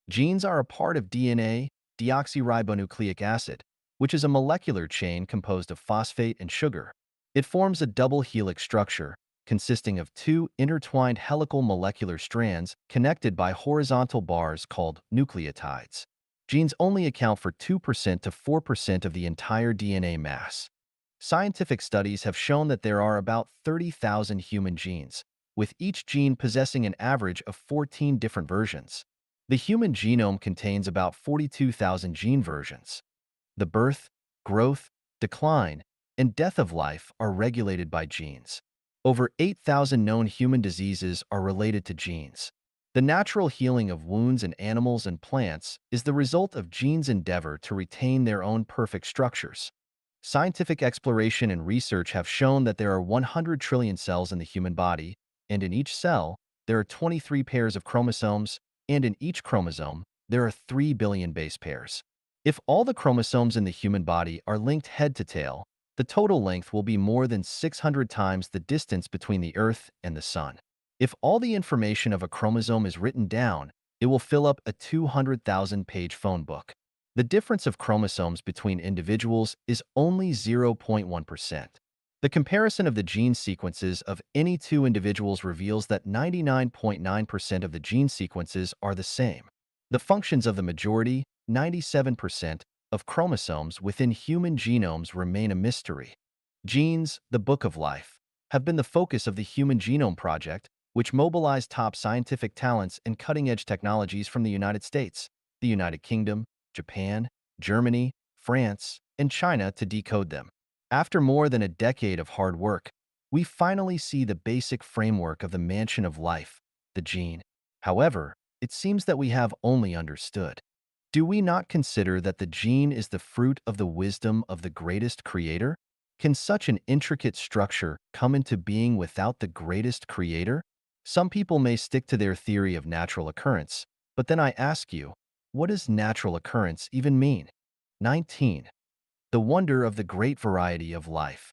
Genes are a part of DNA, deoxyribonucleic acid, which is a molecular chain composed of phosphate and sugar. It forms a double helix structure, consisting of two intertwined helical molecular strands connected by horizontal bars called nucleotides. Genes only account for 2% to 4% of the entire DNA mass. Scientific studies have shown that there are about 30,000 human genes, with each gene possessing an average of 14 different versions. The human genome contains about 42,000 gene versions. The birth, growth, decline, and death of life are regulated by genes. Over 8,000 known human diseases are related to genes. The natural healing of wounds in animals and plants is the result of genes' endeavor to retain their own perfect structures. Scientific exploration and research have shown that there are 100 trillion cells in the human body, and in each cell, there are 23 pairs of chromosomes, and in each chromosome, there are 3 billion base pairs. If all the chromosomes in the human body are linked head to tail, the total length will be more than 600 times the distance between the Earth and the Sun. If all the information of a chromosome is written down, it will fill up a 200,000-page phone book. The difference of chromosomes between individuals is only 0.1%. The comparison of the gene sequences of any two individuals reveals that 99.9% of the gene sequences are the same. The functions of the majority, 97%, of chromosomes within human genomes remain a mystery. Genes, the Book of Life, have been the focus of the Human Genome Project, which mobilized top scientific talents and cutting-edge technologies from the United States, the United Kingdom, Japan, Germany, France, and China to decode them. After more than a decade of hard work, we finally see the basic framework of the mansion of life, the gene. However, it seems that we have only understood. Do we not consider that the gene is the fruit of the wisdom of the greatest creator? Can such an intricate structure come into being without the greatest creator? Some people may stick to their theory of natural occurrence, but then I ask you, what does natural occurrence even mean? 19. The wonder of the great variety of life.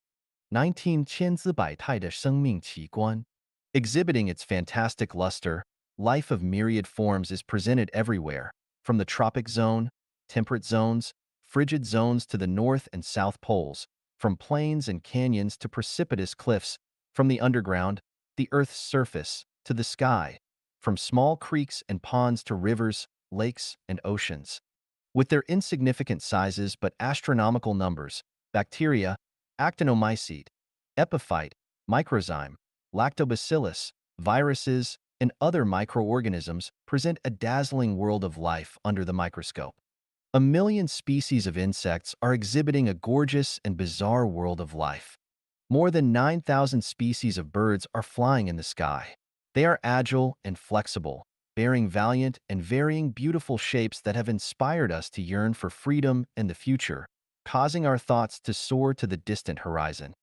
19千姿百态的生命奇观. Exhibiting its fantastic luster, life of myriad forms is presented everywhere, from the tropic zone, temperate zones, frigid zones to the north and south poles, from plains and canyons to precipitous cliffs, from the underground, the Earth's surface, to the sky, from small creeks and ponds to rivers, lakes, and oceans. With their insignificant sizes but astronomical numbers, bacteria, actinomycete, epiphyte, microzyme, lactobacillus, viruses, and other microorganisms present a dazzling world of life under the microscope. A million species of insects are exhibiting a gorgeous and bizarre world of life. More than 9,000 species of birds are flying in the sky. They are agile and flexible, bearing valiant and varying beautiful shapes that have inspired us to yearn for freedom and the future, causing our thoughts to soar to the distant horizon.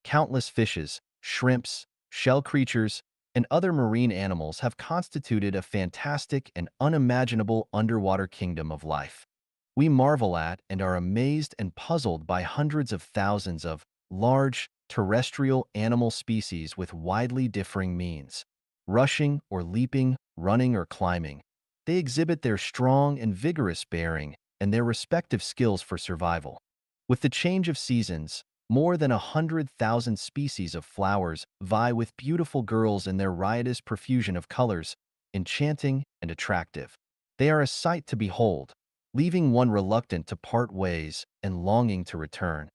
Countless fishes, shrimps, shell creatures, and other marine animals have constituted a fantastic and unimaginable underwater kingdom of life. We marvel at and are amazed and puzzled by hundreds of thousands of large, terrestrial animal species with widely differing means. Rushing or leaping, running or climbing, they exhibit their strong and vigorous bearing and their respective skills for survival. With the change of seasons, more than 100,000 species of flowers vie with beautiful girls in their riotous profusion of colors, enchanting and attractive. They are a sight to behold, leaving one reluctant to part ways and longing to return.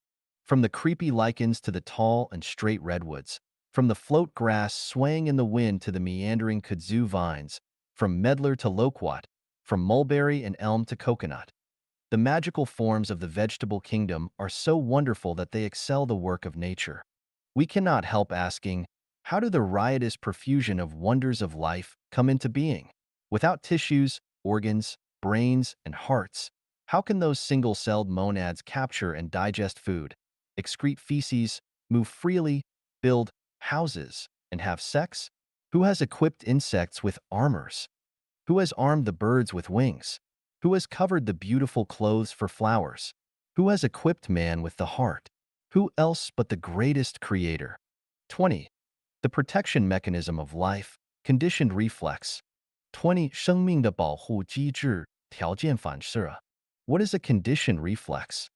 From the creepy lichens to the tall and straight redwoods, from the float grass swaying in the wind to the meandering kudzu vines, from medlar to loquat, from mulberry and elm to coconut. The magical forms of the vegetable kingdom are so wonderful that they excel the work of nature. We cannot help asking, how do the riotous profusion of wonders of life come into being? Without tissues, organs, brains, and hearts, how can those single-celled monads capture and digest food, excrete feces, move freely, build houses, and have sex? Who has equipped insects with armors? Who has armed the birds with wings? Who has covered the beautiful clothes for flowers? Who has equipped man with the heart? Who else but the greatest creator? 20. The protection mechanism of life, conditioned reflex. 20. 生命的保护机制，条件反射. What is a conditioned reflex?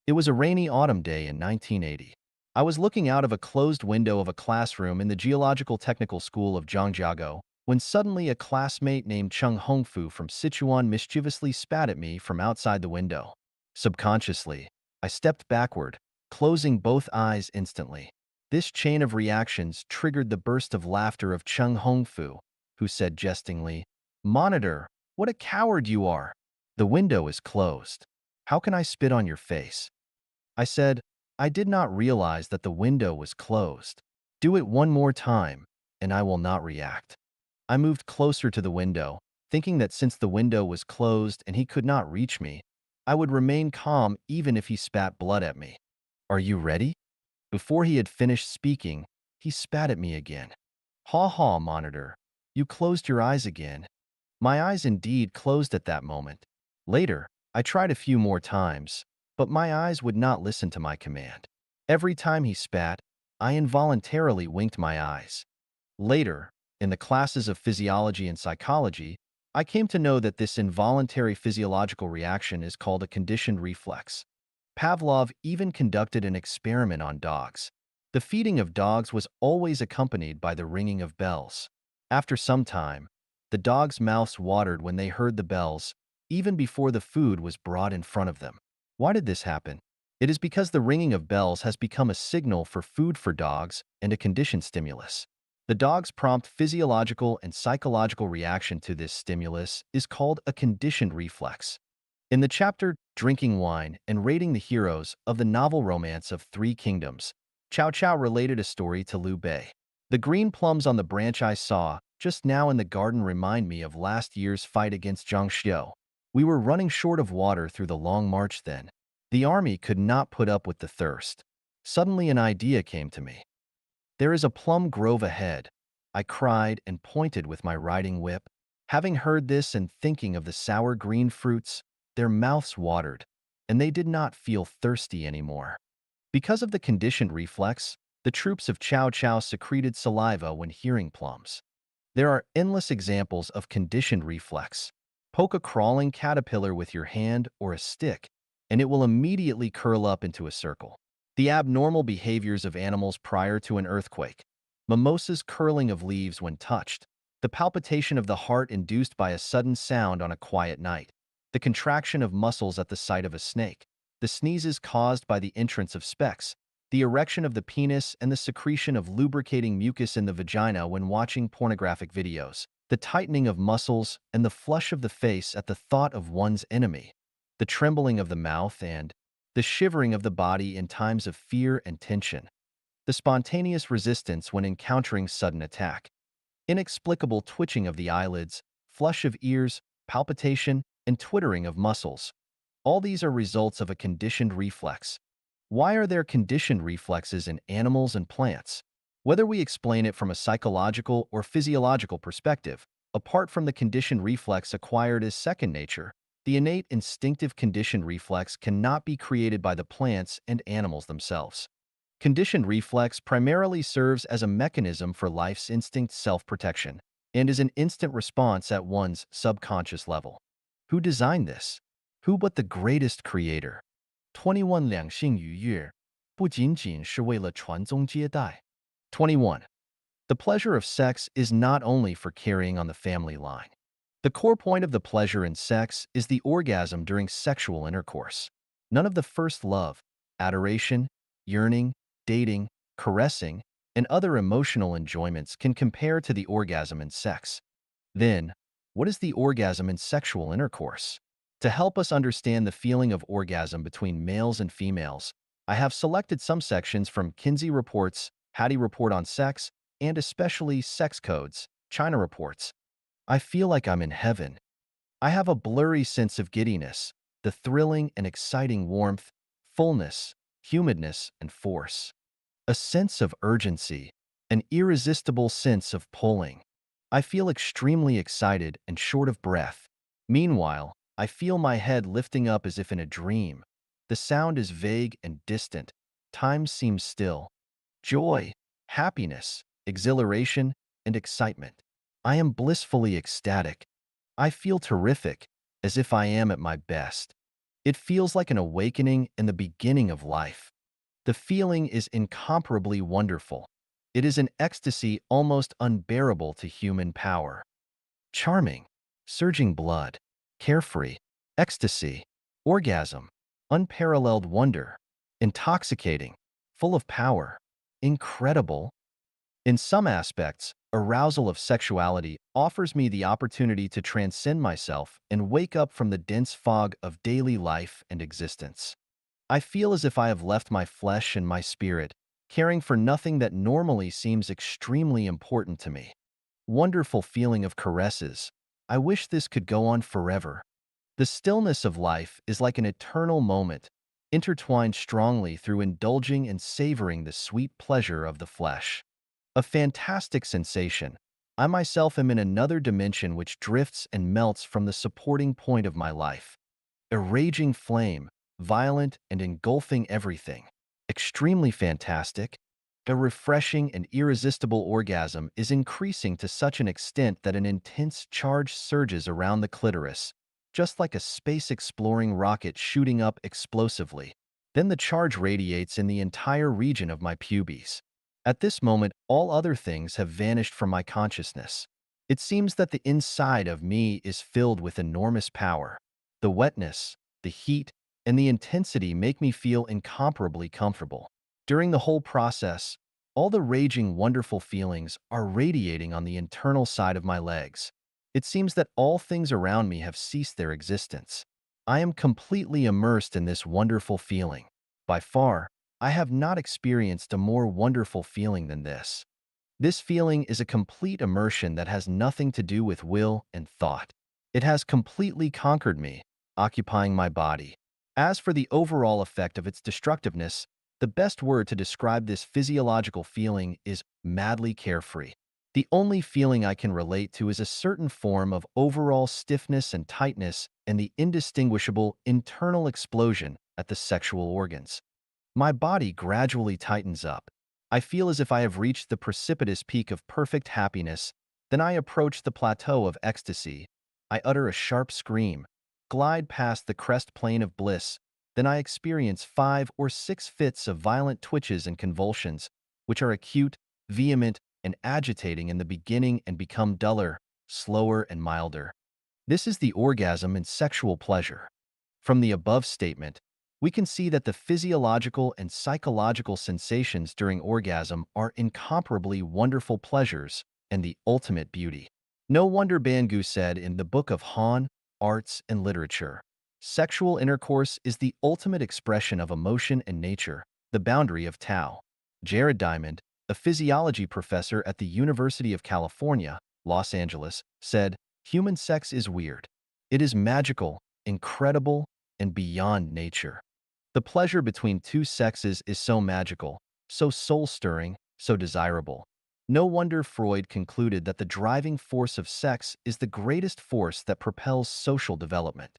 It was a rainy autumn day in 1980. I was looking out of a closed window of a classroom in the Geological Technical School of Zhangjiago when suddenly a classmate named Cheng Hongfu from Sichuan mischievously spat at me from outside the window. Subconsciously, I stepped backward, closing both eyes instantly. This chain of reactions triggered the burst of laughter of Cheng Hongfu, who said jestingly, "Monitor, what a coward you are! The window is closed. How can I spit on your face?" I said, "I did not realize that the window was closed. Do it one more time, and I will not react." I moved closer to the window, thinking that since the window was closed and he could not reach me, I would remain calm even if he spat blood at me. "Are you ready?" Before he had finished speaking, he spat at me again. "Ha ha, monitor. You closed your eyes again." My eyes indeed closed at that moment. Later, I tried a few more times, but my eyes would not listen to my command. Every time he spat, I involuntarily winked my eyes. Later, in the classes of physiology and psychology, I came to know that this involuntary physiological reaction is called a conditioned reflex. Pavlov even conducted an experiment on dogs. The feeding of dogs was always accompanied by the ringing of bells. After some time, the dogs' mouths watered when they heard the bells, even before the food was brought in front of them. Why did this happen? It is because the ringing of bells has become a signal for food for dogs and a conditioned stimulus. The dog's prompt physiological and psychological reaction to this stimulus is called a conditioned reflex. In the chapter Drinking Wine and Rating the Heroes of the novel romance of Three Kingdoms, Cao Cao related a story to Liu Bei. "The green plums on the branch I saw just now in the garden remind me of last year's fight against Zhang Xiu. We were running short of water through the long march then. The army could not put up with the thirst. Suddenly an idea came to me. 'There is a plum grove ahead,' I cried and pointed with my riding whip. Having heard this and thinking of the sour green fruits, their mouths watered, and they did not feel thirsty anymore." Because of the conditioned reflex, the troops of Cao Cao secreted saliva when hearing plums. There are endless examples of conditioned reflex. Poke a crawling caterpillar with your hand or a stick, and it will immediately curl up into a circle. The abnormal behaviors of animals prior to an earthquake. Mimosa's curling of leaves when touched. The palpitation of the heart induced by a sudden sound on a quiet night. The contraction of muscles at the sight of a snake. The sneezes caused by the entrance of specks. The erection of the penis and the secretion of lubricating mucus in the vagina when watching pornographic videos. The tightening of muscles and the flush of the face at the thought of one's enemy. The trembling of the mouth and the shivering of the body in times of fear and tension. The spontaneous resistance when encountering sudden attack. Inexplicable twitching of the eyelids, flush of ears, palpitation, and twittering of muscles. All these are results of a conditioned reflex. Why are there conditioned reflexes in animals and plants? Whether we explain it from a psychological or physiological perspective, apart from the conditioned reflex acquired as second nature, the innate instinctive conditioned reflex cannot be created by the plants and animals themselves. Conditioned reflex primarily serves as a mechanism for life's instinct self-protection and is an instant response at one's subconscious level. Who designed this? Who but the greatest creator? 21. 两性愉悦不仅仅是为了传宗接代. 21. The pleasure of sex is not only for carrying on the family line. The core point of the pleasure in sex is the orgasm during sexual intercourse. None of the first love, adoration, yearning, dating, caressing, and other emotional enjoyments can compare to the orgasm in sex. Then, what is the orgasm in sexual intercourse? To help us understand the feeling of orgasm between males and females, I have selected some sections from Kinsey Reports, Hattie Report on Sex, and especially Sex Codes, China Reports. I feel like I'm in heaven. I have a blurry sense of giddiness, the thrilling and exciting warmth, fullness, humidness, and force. A sense of urgency, an irresistible sense of pulling. I feel extremely excited and short of breath. Meanwhile, I feel my head lifting up as if in a dream. The sound is vague and distant. Time seems still. Joy, happiness, exhilaration, and excitement. I am blissfully ecstatic. I feel terrific, as if I am at my best. It feels like an awakening and the beginning of life. The feeling is incomparably wonderful. It is an ecstasy almost unbearable to human power. Charming, surging blood, carefree, ecstasy, orgasm, unparalleled wonder, intoxicating, full of power, incredible. In some aspects, arousal of sexuality offers me the opportunity to transcend myself and wake up from the dense fog of daily life and existence. I feel as if I have left my flesh and my spirit, caring for nothing that normally seems extremely important to me. Wonderful feeling of caresses. I wish this could go on forever. The stillness of life is like an eternal moment, intertwined strongly through indulging and savoring the sweet pleasure of the flesh. A fantastic sensation. I myself am in another dimension which drifts and melts from the supporting point of my life. A raging flame, violent and engulfing everything. Extremely fantastic. A refreshing and irresistible orgasm is increasing to such an extent that an intense charge surges around the clitoris, just like a space-exploring rocket shooting up explosively. Then the charge radiates in the entire region of my pubes. At this moment, all other things have vanished from my consciousness. It seems that the inside of me is filled with enormous power. The wetness, the heat, and the intensity make me feel incomparably comfortable. During the whole process, all the raging, wonderful feelings are radiating on the internal side of my legs. It seems that all things around me have ceased their existence. I am completely immersed in this wonderful feeling. By far, I have not experienced a more wonderful feeling than this. This feeling is a complete immersion that has nothing to do with will and thought. It has completely conquered me, occupying my body. As for the overall effect of its destructiveness, the best word to describe this physiological feeling is madly carefree. The only feeling I can relate to is a certain form of overall stiffness and tightness and the indistinguishable internal explosion at the sexual organs. My body gradually tightens up. I feel as if I have reached the precipitous peak of perfect happiness. Then I approach the plateau of ecstasy. I utter a sharp scream, glide past the crest plane of bliss. Then I experience 5 or 6 fits of violent twitches and convulsions, which are acute, vehement, and agitating in the beginning and become duller, slower, and milder. This is the orgasm and sexual pleasure. From the above statement, we can see that the physiological and psychological sensations during orgasm are incomparably wonderful pleasures and the ultimate beauty. No wonder Bangu said in the Book of Han, Arts and Literature, sexual intercourse is the ultimate expression of emotion and nature, the boundary of Tao. Jared Diamond, a physiology professor at the University of California, Los Angeles, said, human sex is weird. It is magical, incredible, and beyond nature. The pleasure between two sexes is so magical, so soul-stirring, so desirable. No wonder Freud concluded that the driving force of sex is the greatest force that propels social development.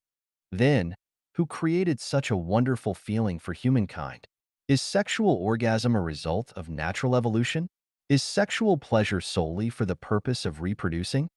Then, who created such a wonderful feeling for humankind? Is sexual orgasm a result of natural evolution? Is sexual pleasure solely for the purpose of reproducing?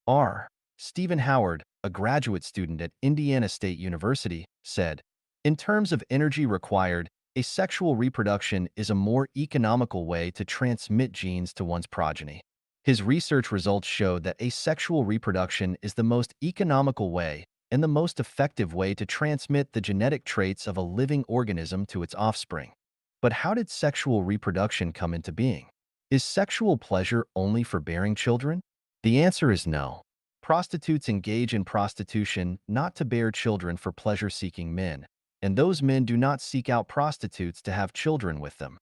R. Stephen Howard, a graduate student at Indiana State University, said, in terms of energy required, asexual reproduction is a more economical way to transmit genes to one's progeny. His research results showed that asexual reproduction is the most economical way and the most effective way to transmit the genetic traits of a living organism to its offspring. But how did sexual reproduction come into being? Is sexual pleasure only for bearing children? The answer is no. Prostitutes engage in prostitution not to bear children for pleasure-seeking men, and those men do not seek out prostitutes to have children with them.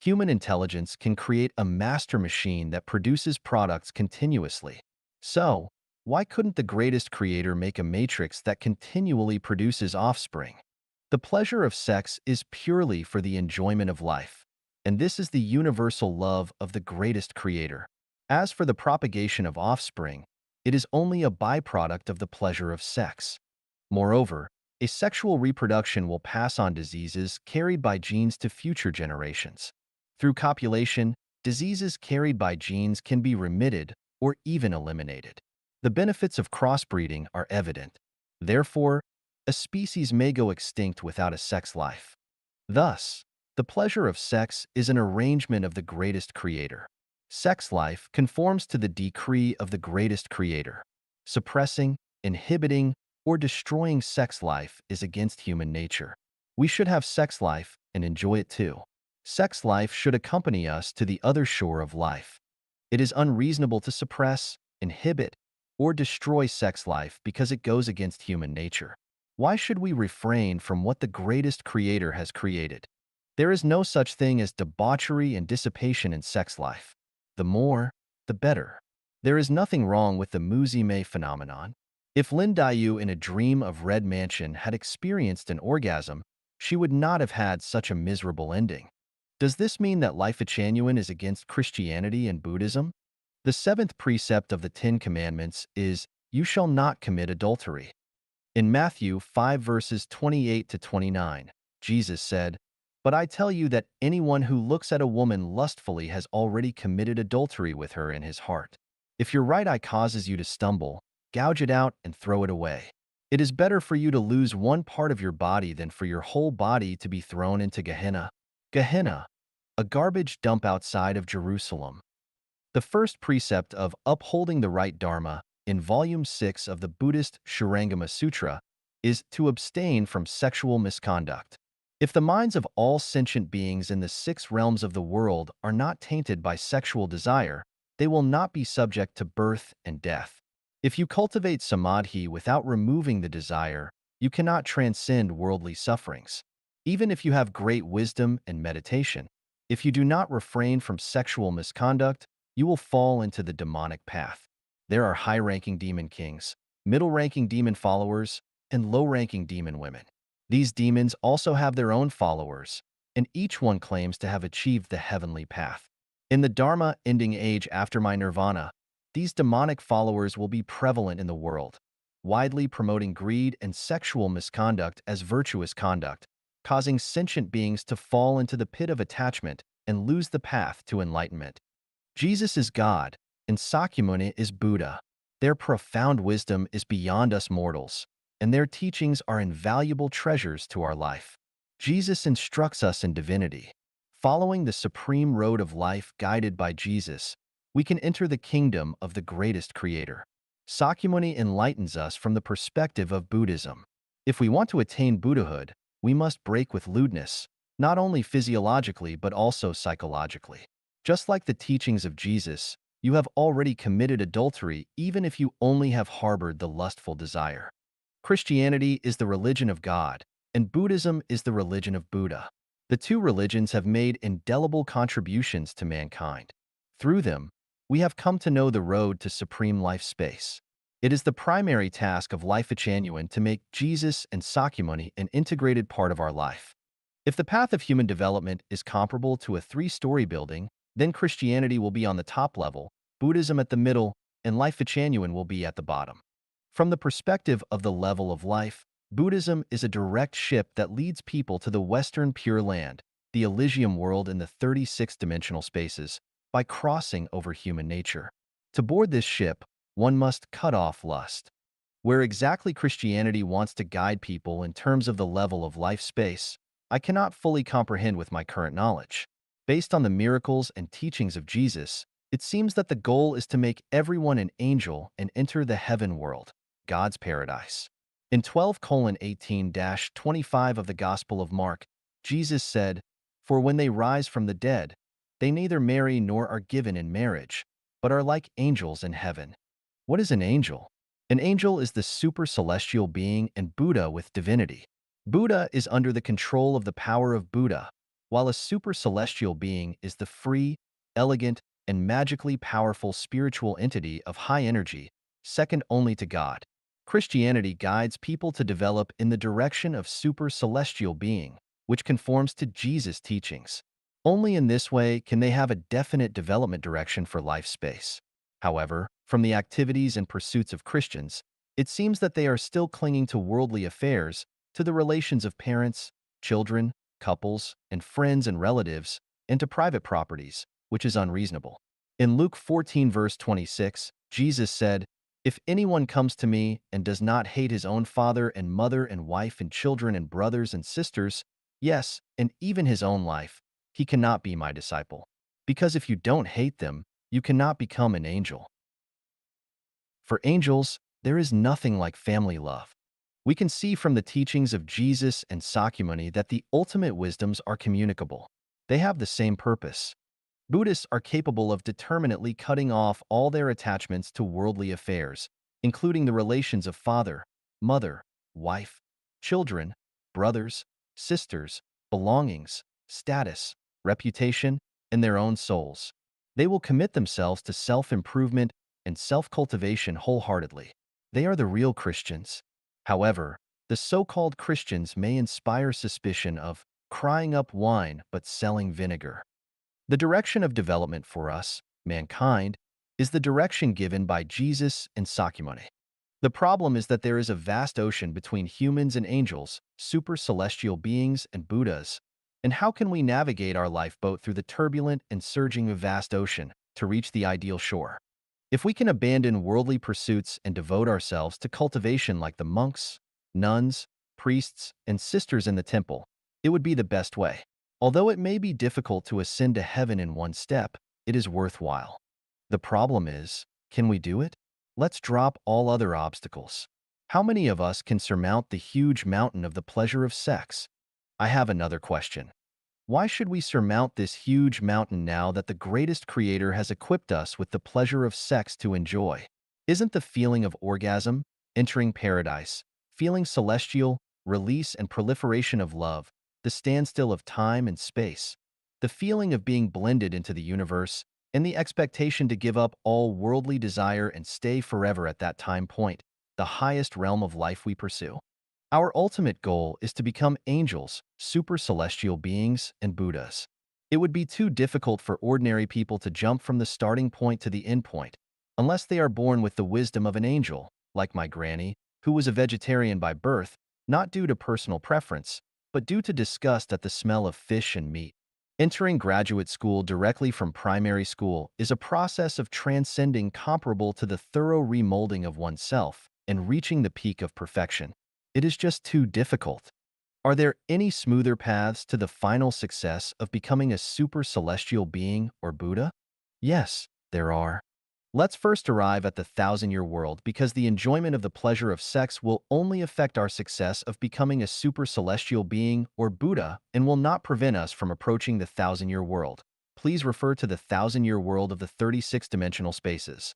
Human intelligence can create a master machine that produces products continuously. So, why couldn't the greatest creator make a matrix that continually produces offspring? The pleasure of sex is purely for the enjoyment of life, and this is the universal love of the greatest creator. As for the propagation of offspring, it is only a byproduct of the pleasure of sex. Moreover, asexual reproduction will pass on diseases carried by genes to future generations. Through copulation, diseases carried by genes can be remitted or even eliminated. The benefits of crossbreeding are evident. Therefore, a species may go extinct without a sex life. Thus, the pleasure of sex is an arrangement of the greatest creator. Sex life conforms to the decree of the greatest creator. Suppressing, inhibiting, or destroying sex life is against human nature. We should have sex life and enjoy it too. Sex life should accompany us to the other shore of life. It is unreasonable to suppress, inhibit, or destroy sex life because it goes against human nature. Why should we refrain from what the greatest creator has created? There is no such thing as debauchery and dissipation in sex life. The more, the better. There is nothing wrong with the Muzi-Mei phenomenon. If Lin Daiyu in A Dream of Red Mansion had experienced an orgasm, she would not have had such a miserable ending. Does this mean that Life-Chanuen is against Christianity and Buddhism? The seventh precept of the Ten Commandments is, "You shall not commit adultery." In Matthew 5 verses 28 to 29, Jesus said, "But I tell you that anyone who looks at a woman lustfully has already committed adultery with her in his heart. If your right eye causes you to stumble, gouge it out and throw it away. It is better for you to lose one part of your body than for your whole body to be thrown into Gehenna." Gehenna, a garbage dump outside of Jerusalem. The first precept of upholding the right Dharma in Volume 6 of the Buddhist Shurangama Sutra is to abstain from sexual misconduct. If the minds of all sentient beings in the six realms of the world are not tainted by sexual desire, they will not be subject to birth and death. If you cultivate samadhi without removing the desire, you cannot transcend worldly sufferings. Even if you have great wisdom and meditation, if you do not refrain from sexual misconduct, you will fall into the demonic path. There are high-ranking demon kings, middle-ranking demon followers, and low-ranking demon women. These demons also have their own followers, and each one claims to have achieved the heavenly path. In the Dharma ending age after my nirvana, these demonic followers will be prevalent in the world, widely promoting greed and sexual misconduct as virtuous conduct, causing sentient beings to fall into the pit of attachment and lose the path to enlightenment. Jesus is God, and Sakyamuni is Buddha. Their profound wisdom is beyond us mortals, and their teachings are invaluable treasures to our life. Jesus instructs us in divinity. Following the supreme road of life guided by Jesus, we can enter the kingdom of the greatest creator. Sakyamuni enlightens us from the perspective of Buddhism. If we want to attain Buddhahood, we must break with lewdness, not only physiologically but also psychologically. Just like the teachings of Jesus, you have already committed adultery even if you only have harbored the lustful desire. Christianity is the religion of God, and Buddhism is the religion of Buddha. The two religions have made indelible contributions to mankind. Through them, we have come to know the road to supreme life space. It is the primary task of Life-Chanuen to make Jesus and Sakyamuni an integrated part of our life. If the path of human development is comparable to a three-story building, then Christianity will be on the top level, Buddhism at the middle, and Life-Chanuen will be at the bottom. From the perspective of the level of life, Buddhism is a direct ship that leads people to the Western Pure Land, the Elysium world in the 36-dimensional spaces, by crossing over human nature. To board this ship, one must cut off lust. Where exactly Christianity wants to guide people in terms of the level of life space, I cannot fully comprehend with my current knowledge. Based on the miracles and teachings of Jesus, it seems that the goal is to make everyone an angel and enter the heaven world, God's paradise. In 12:18-25 of the Gospel of Mark, Jesus said, "For when they rise from the dead, they neither marry nor are given in marriage, but are like angels in heaven." What is an angel? An angel is the super celestial being and Buddha with divinity. Buddha is under the control of the power of Buddha, while a super celestial being is the free, elegant, and magically powerful spiritual entity of high energy, second only to God. Christianity guides people to develop in the direction of super celestial being, which conforms to Jesus' teachings. Only in this way can they have a definite development direction for life space. However, from the activities and pursuits of Christians, it seems that they are still clinging to worldly affairs, to the relations of parents, children, couples, and friends and relatives, and to private properties, which is unreasonable. In Luke 14 verse 26, Jesus said, "If anyone comes to me and does not hate his own father and mother and wife and children and brothers and sisters, yes, and even his own life, he cannot be my disciple. Because if you don't hate them, you cannot become an angel." For angels, there is nothing like family love. We can see from the teachings of Jesus and Sakyamuni that the ultimate wisdoms are communicable. They have the same purpose. Buddhists are capable of determinately cutting off all their attachments to worldly affairs, including the relations of father, mother, wife, children, brothers, sisters, belongings, status, reputation, and their own souls. They will commit themselves to self-improvement and self-cultivation wholeheartedly. They are the real Christians. However, the so-called Christians may inspire suspicion of crying up wine but selling vinegar. The direction of development for us, mankind, is the direction given by Jesus and Sakyamuni. The problem is that there is a vast ocean between humans and angels, super celestial beings and Buddhas. And how can we navigate our lifeboat through the turbulent and surging vast ocean to reach the ideal shore? If we can abandon worldly pursuits and devote ourselves to cultivation like the monks, nuns, priests, and sisters in the temple, it would be the best way. Although it may be difficult to ascend to heaven in one step, it is worthwhile. The problem is, can we do it? Let's drop all other obstacles. How many of us can surmount the huge mountain of the pleasure of sex? I have another question. Why should we surmount this huge mountain now that the greatest creator has equipped us with the pleasure of sex to enjoy? Isn't the feeling of orgasm, entering paradise, feeling celestial, release and proliferation of love, the standstill of time and space, the feeling of being blended into the universe, and the expectation to give up all worldly desire and stay forever at that time point, the highest realm of life we pursue? Our ultimate goal is to become angels, super celestial beings, and Buddhas. It would be too difficult for ordinary people to jump from the starting point to the end point, unless they are born with the wisdom of an angel, like my granny, who was a vegetarian by birth, not due to personal preference, but due to disgust at the smell of fish and meat. Entering graduate school directly from primary school is a process of transcending comparable to the thorough remolding of oneself and reaching the peak of perfection. It is just too difficult. Are there any smoother paths to the final success of becoming a super celestial being or Buddha? Yes, there are. Let's first arrive at the thousand-year world because the enjoyment of the pleasure of sex will only affect our success of becoming a super celestial being or Buddha and will not prevent us from approaching the thousand-year world. Please refer to the thousand-year world of the 36-dimensional spaces.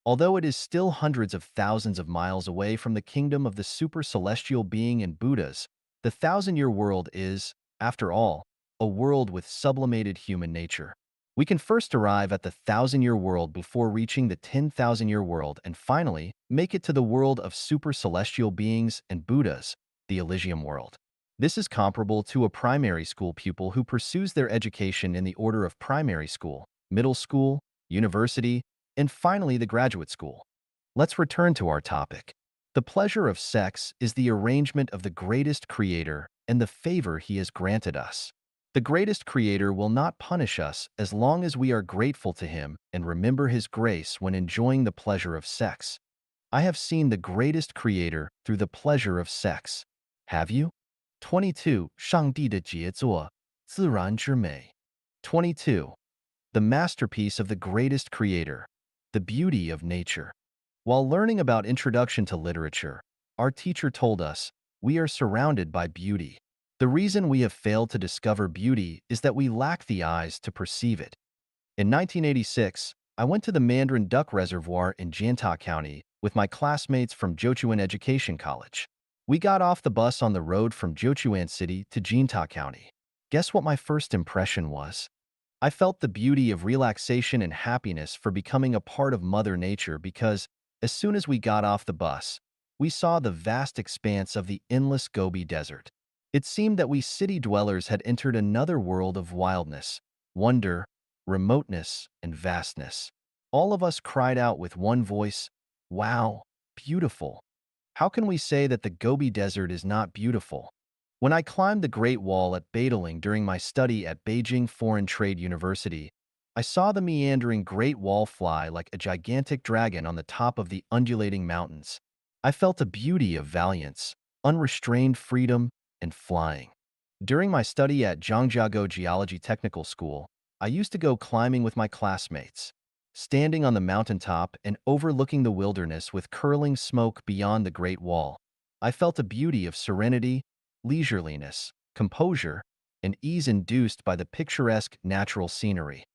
Although it is still hundreds of thousands of miles away from the kingdom of the super celestial being and Buddhas, the thousand-year world is, after all, a world with sublimated human nature. We can first arrive at the thousand-year world before reaching the 10,000-year world and finally make it to the world of super celestial beings and Buddhas, the Elysium world. This is comparable to a primary school pupil who pursues their education in the order of primary school, middle school, university, and finally the graduate school. Let's return to our topic. The pleasure of sex is the arrangement of the greatest creator and the favor he has granted us. The greatest creator will not punish us as long as we are grateful to him and remember his grace when enjoying the pleasure of sex. I have seen the greatest creator through the pleasure of sex. Have you? 22. 上帝的杰作，自然之美. 22. The masterpiece of the greatest creator, the beauty of nature. While learning about Introduction to Literature, our teacher told us, we are surrounded by beauty. The reason we have failed to discover beauty is that we lack the eyes to perceive it. In 1986, I went to the Mandarin Duck Reservoir in Janta County with my classmates from Jochuan Education College. We got off the bus on the road from Jochuan City to Jinta County. Guess what my first impression was? I felt the beauty of relaxation and happiness for becoming a part of Mother Nature because as soon as we got off the bus, we saw the vast expanse of the endless Gobi Desert. It seemed that we city dwellers had entered another world of wildness, wonder, remoteness, and vastness. All of us cried out with one voice, "Wow, beautiful." How can we say that the Gobi Desert is not beautiful? When I climbed the Great Wall at Badaling during my study at Beijing Foreign Trade University, I saw the meandering Great Wall fly like a gigantic dragon on the top of the undulating mountains. I felt a beauty of valiance, unrestrained freedom, and flying. During my study at Zhangjiago Geology Technical School, I used to go climbing with my classmates. Standing on the mountaintop and overlooking the wilderness with curling smoke beyond the Great Wall, I felt a beauty of serenity, leisureliness, composure, and ease induced by the picturesque natural scenery.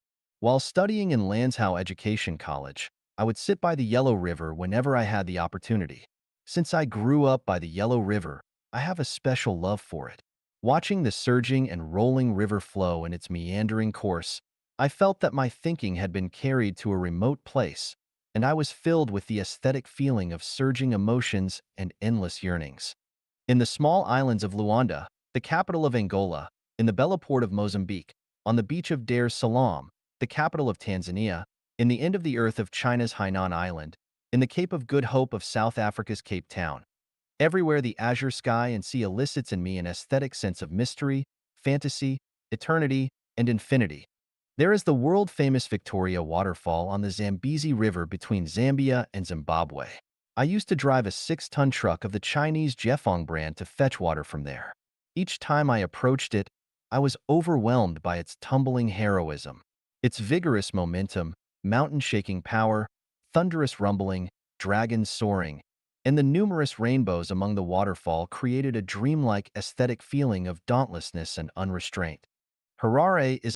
While studying in Lanzhou Education College, I would sit by the Yellow River whenever I had the opportunity. Since I grew up by the Yellow River, I have a special love for it. Watching the surging and rolling river flow in its meandering course, I felt that my thinking had been carried to a remote place, and I was filled with the aesthetic feeling of surging emotions and endless yearnings. In the small islands of Luanda, the capital of Angola, in the Bella Port of Mozambique, on the beach of Dar es Salaam, the capital of Tanzania, in the end of the earth of China's Hainan Island, in the Cape of Good Hope of South Africa's Cape Town. Everywhere the azure sky and sea elicits in me an aesthetic sense of mystery, fantasy, eternity, and infinity. There is the world-famous Victoria Waterfall on the Zambezi River between Zambia and Zimbabwe. I used to drive a 6-ton truck of the Chinese Jefong brand to fetch water from there. Each time I approached it, I was overwhelmed by its tumbling heroism. Its vigorous momentum, mountain-shaking power, thunderous rumbling, dragons soaring, and the numerous rainbows among the waterfall created a dreamlike aesthetic feeling of dauntlessness and unrestraint. Harare is